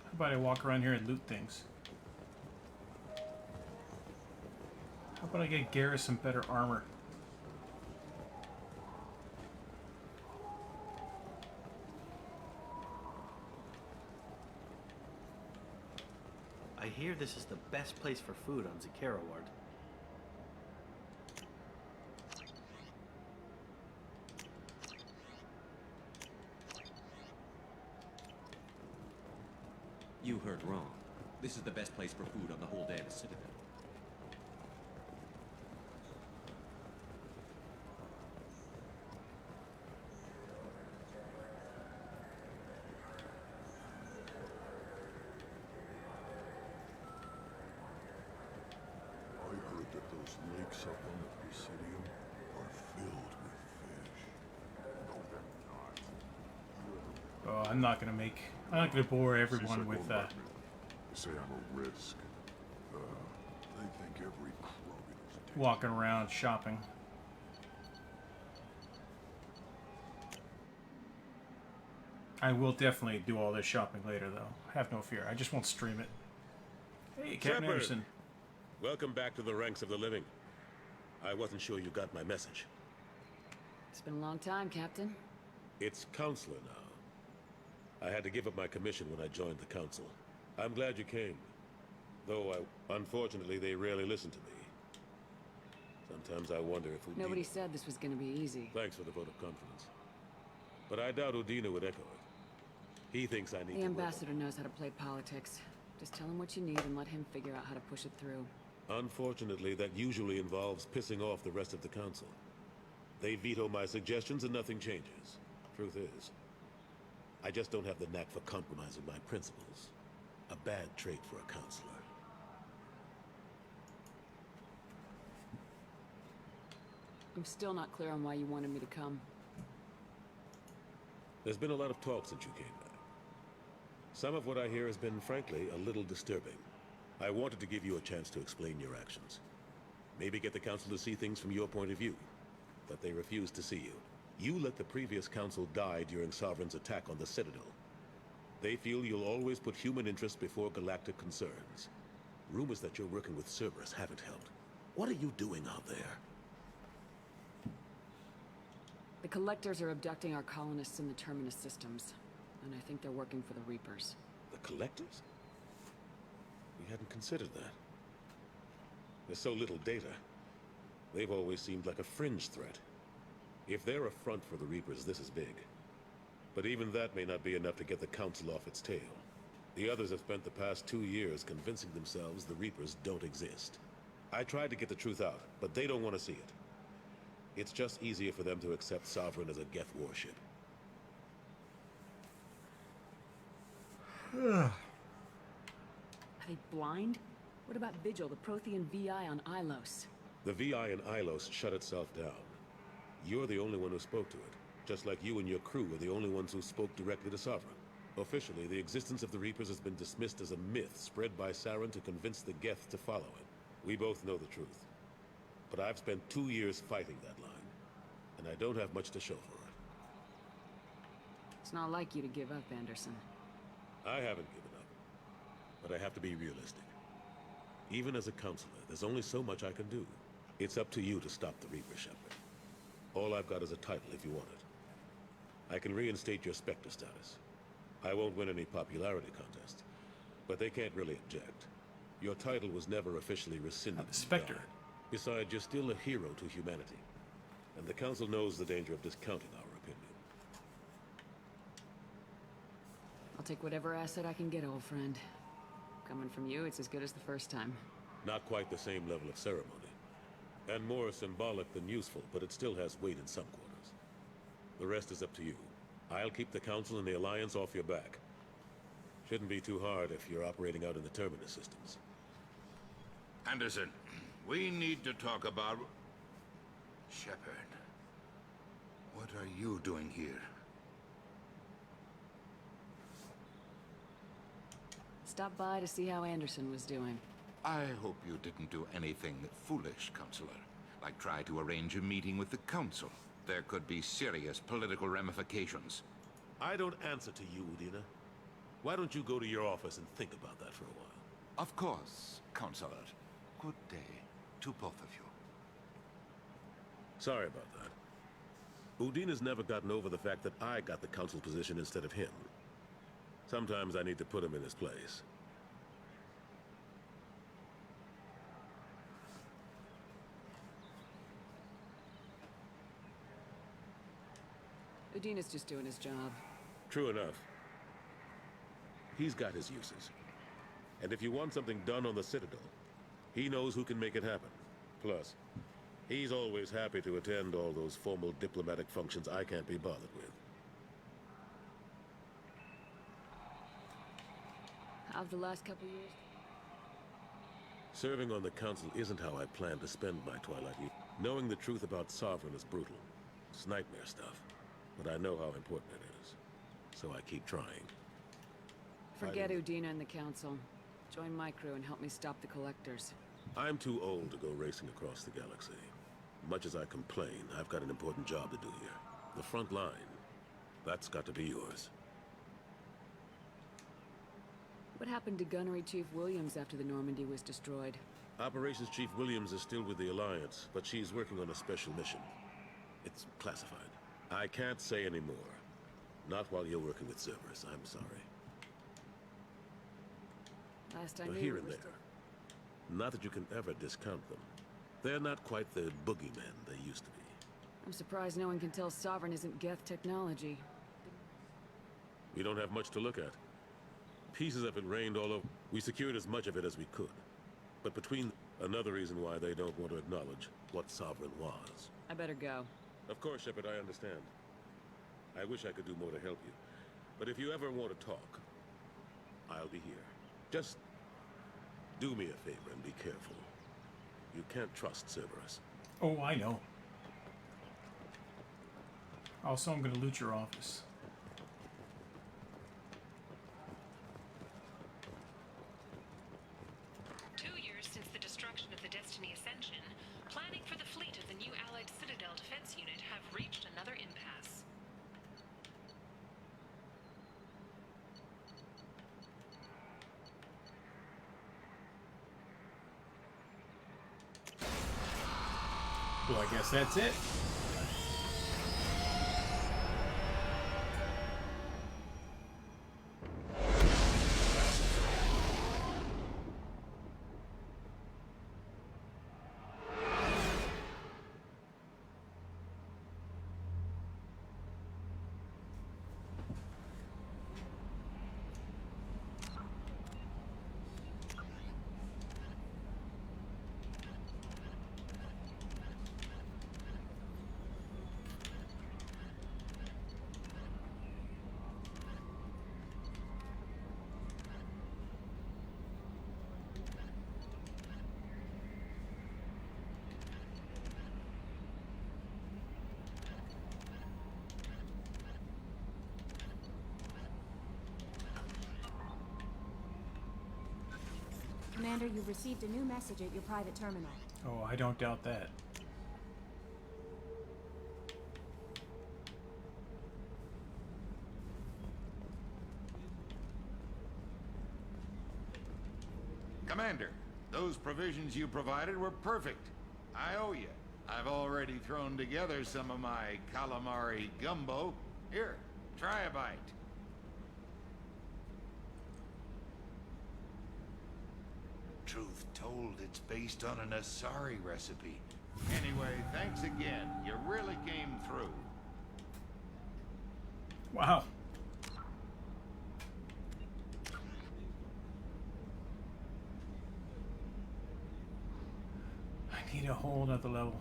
How about I walk around here and loot things? How about I get Garrus some better armor? I hear this is the best place for food on Zakira Ward. You heard wrong. This is the best place for food on the whole day of the Citadel. I heard that those lakes up on the Presidium are filled with fish. No, they're not. Oh, I'm not gonna bore everyone with They say I'm a risk. They think every Krogan is walking around shopping. I will definitely do all this shopping later, though. Have no fear. I just won't stream it. Hey, Captain Shepard. Anderson. Welcome back to the ranks of the living. I wasn't sure you got my message. It's been a long time, Captain. It's Counselor now. I had to give up my commission when I joined the Council. I'm glad you came. Though, unfortunately, they rarely listen to me. Sometimes I wonder if Udina... Nobody said this was going to be easy. Thanks for the vote of confidence. But I doubt Udina would echo it. He thinks I need to... The ambassador knows how to play politics. Just tell him what you need and let him figure out how to push it through. Unfortunately, that usually involves pissing off the rest of the Council. They veto my suggestions and nothing changes. Truth is, I just don't have the knack for compromising my principles. A bad trait for a counselor. I'm still not clear on why you wanted me to come. There's been a lot of talk since you came back. Some of what I hear has been, frankly, a little disturbing. I wanted to give you a chance to explain your actions. Maybe get the Council to see things from your point of view. But they refused to see you. You let the previous Council die during Sovereign's attack on the Citadel. They feel you'll always put human interests before galactic concerns. Rumors that you're working with Cerberus haven't helped. What are you doing out there? The Collectors are abducting our colonists in the Terminus systems, and I think they're working for the Reapers. The Collectors? We hadn't considered that. There's so little data. They've always seemed like a fringe threat. If they're a front for the Reapers, this is big. But even that may not be enough to get the Council off its tail. The others have spent the past 2 years convincing themselves the Reapers don't exist. I tried to get the truth out, but they don't want to see it. It's just easier for them to accept Sovereign as a Geth warship. Are they blind? What about Vigil, the Prothean VI on Ilos? The VI in Ilos shut itself down. You're the only one who spoke to it, just like you and your crew were the only ones who spoke directly to Sovereign. Officially, the existence of the Reapers has been dismissed as a myth spread by Saren to convince the Geth to follow it. We both know the truth. But I've spent 2 years fighting that line, and I don't have much to show for it. It's not like you to give up, Anderson. I haven't given up, but I have to be realistic. Even as a counselor, there's only so much I can do. It's up to you to stop the Reaper, Shepard. All I've got is a title if you want it. I can reinstate your Spectre status. I won't win any popularity contest, but they can't really object. Your title was never officially rescinded. Spectre. Besides, you're still a hero to humanity, and the Council knows the danger of discounting our opinion. I'll take whatever asset I can get, old friend. Coming from you, it's as good as the first time. Not quite the same level of ceremony, and more symbolic than useful, but it still has weight in some quarters. The rest is up to you. I'll keep the Council and the Alliance off your back. Shouldn't be too hard if you're operating out in the Terminus systems. Anderson, we need to talk about... Shepard. What are you doing here? Stopped by to see how Anderson was doing. I hope you didn't do anything foolish, Counselor. Like try to arrange a meeting with the Council. There could be serious political ramifications. I don't answer to you, Udina. Why don't you go to your office and think about that for a while? Of course, Counselor. Good day to both of you. Sorry about that. Udina's never gotten over the fact that I got the Council position instead of him. Sometimes I need to put him in his place. Udina's just doing his job. True enough. He's got his uses. And if you want something done on the Citadel, he knows who can make it happen. Plus, he's always happy to attend all those formal diplomatic functions I can't be bothered with. How've the last couple years? Serving on the Council isn't how I plan to spend my twilight years. Knowing the truth about Sovereign is brutal. It's nightmare stuff. But I know how important it is. So I keep trying. Forget Udina and the Council. Join my crew and help me stop the Collectors. I'm too old to go racing across the galaxy. Much as I complain, I've got an important job to do here. The front line. That's got to be yours. What happened to Gunnery Chief Williams after the Normandy was destroyed? Operations Chief Williams is still with the Alliance, but she's working on a special mission. It's classified. I can't say any more. Not while you're working with Cerberus, I'm sorry. Last I They're knew, here it and was there. Not that you can ever discount them. They're not quite the boogeymen they used to be. I'm surprised no one can tell Sovereign isn't Geth technology. We don't have much to look at. Pieces of it rained all over. We secured as much of it as we could. But between... Another reason why they don't want to acknowledge what Sovereign was. I better go. Of course, Shepard, I understand. I wish I could do more to help you. But if you ever want to talk, I'll be here. Just do me a favor and be careful. You can't trust Cerberus. Oh, I know. Also, I'm going to loot your office. Since the destruction of the Destiny Ascension, planning for the fleet of the new Allied Citadel Defense Unit have reached another impasse. Well, I guess that's it. Commander, you've received a new message at your private terminal. Oh, I don't doubt that. Commander, those provisions you provided were perfect. I owe you. I've already thrown together some of my calamari gumbo. Here, try a bite. Truth told, it's based on an Asari recipe. Anyway, thanks again. You really came through. Wow. I need a whole nother level.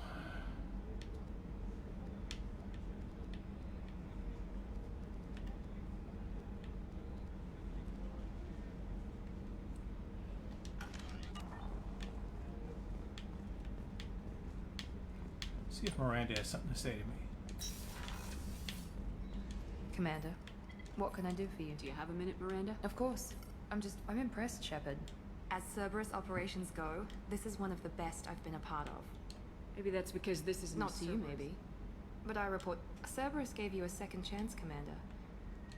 See if Miranda has something to say to me. Commander, what can I do for you? Do you have a minute, Miranda? Of course. I'm impressed, Shepard. As Cerberus operations go, this is one of the best I've been a part of. Maybe that's because this is Not to you, maybe. But I report Cerberus gave you a second chance, Commander.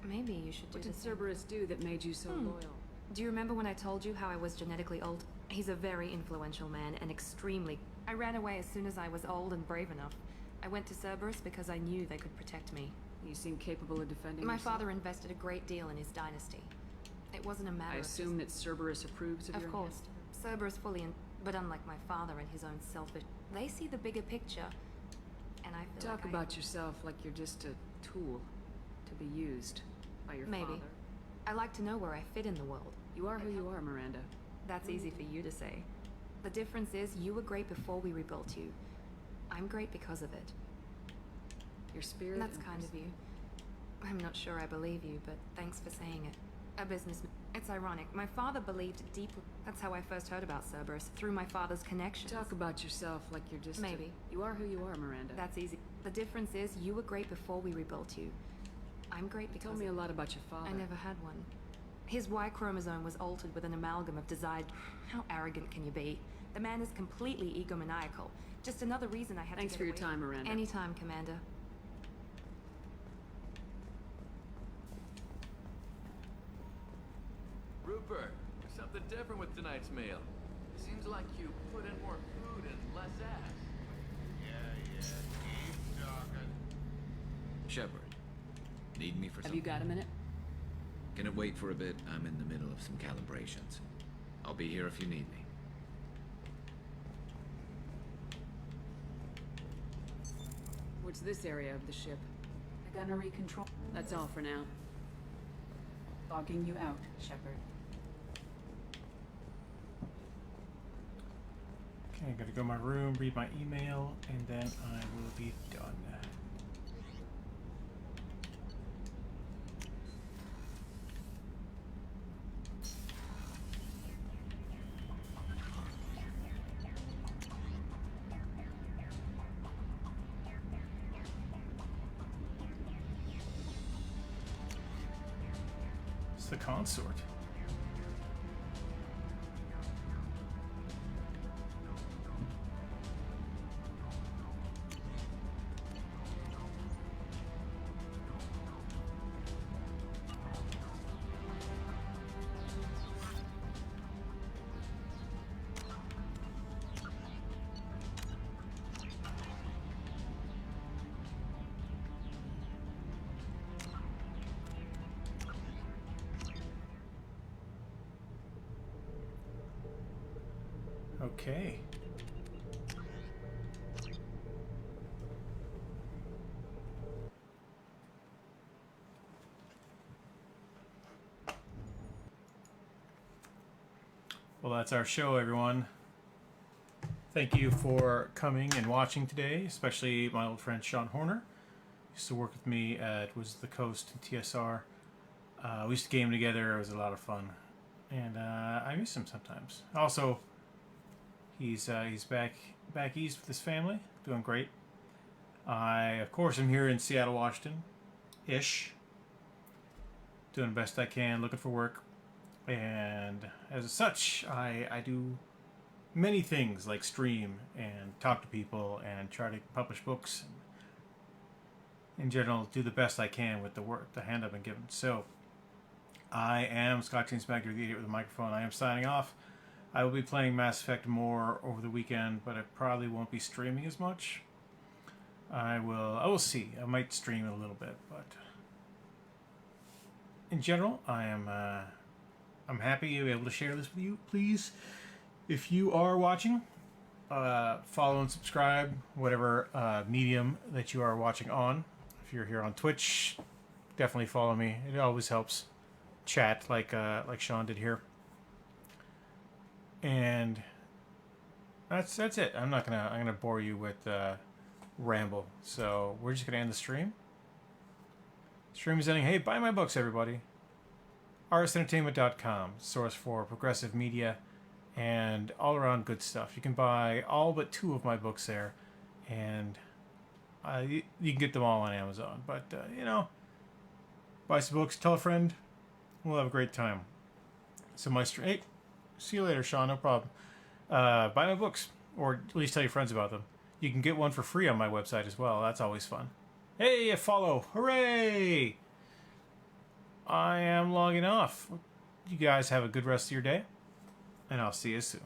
Maybe you should do What did the same. Cerberus do that made you so loyal? Do you remember when I told you how I was genetically old? He's a very influential man and extremely... I ran away as soon as I was old and brave enough. I went to Cerberus because I knew they could protect me. You seem capable of defending My yourself. father invested a great deal in his dynasty. It wasn't a matter I of assume that Cerberus approves of your... Of course. Cerberus fully but unlike my father and his own selfish... They see the bigger picture. And I feel Talk like about yourself like you're just a tool to be used by your Maybe. father. I like to know where I fit in the world. You are who you are, Miranda. That's easy for you to say. The difference is you were great before we rebuilt you. I'm great because of it. Your spirit... That's kind of you. I'm not sure I believe you, but thanks for saying it. A businessman. It's ironic. My father believed deeply. That's how I first heard about Cerberus, through my father's connections. Talk about yourself like you're just... Maybe. You are who you are, Miranda. That's easy. The difference is you were great before we rebuilt you. I'm great because... Told me a lot about your father. I never had one. His Y chromosome was altered with an amalgam of desired... How arrogant can you be? The man is completely egomaniacal. Just another reason I had Thanks to for get your away. time, Miranda. Anytime, Commander. Rupert, there's something different with tonight's meal. Seems like you put in more food and less ass. Yeah, keep talking. Shepard, need me for Have something? you got a minute? Can it wait for a bit? I'm in the middle of some calibrations. I'll be here if you need me. What's this area of the ship? The gunnery control. That's all for now. Logging you out, Shepard. Okay, I gotta go to my room, read my email, and then I will be done. It's the consort. Okay. Well, that's our show, everyone. Thank you for coming and watching today, especially my old friend Sean Horner. Used to work with me at Was the Coast and TSR. We used to game together. It was a lot of fun, and I miss him sometimes. Also, he's back east with his family, doing great. I, of course, am here in Seattle, Washington, doing the best I can, looking for work, and as such, I do many things like stream and talk to people and try to publish books. And in general, do the best I can with the work, the hand I've been given. So, I am Scott James Magner, the Idiot with a Microphone. I am signing off. I will be playing Mass Effect more over the weekend, but I probably won't be streaming as much. I will see. I might stream a little bit, but in general, I'm happy to be able to share this with you. Please, if you are watching, follow and subscribe, whatever medium that you are watching on. If you're here on Twitch, definitely follow me. It always helps. Chat like Sean did here. And that's it. I'm gonna bore you with ramble. So we're just gonna end the stream. Stream is ending. Hey, buy my books, everybody. RSEntertainment.com, source for progressive media and all around good stuff. You can buy all but 2 of my books there, and you can get them all on Amazon. But buy some books, tell a friend. We'll have a great time. So my stream. Hey, see you later, Sean. No problem. Buy my books, or at least tell your friends about them. You can get one for free on my website as well. That's always fun. Hey, a follow! Hooray! I am logging off. You guys have a good rest of your day, and I'll see you soon.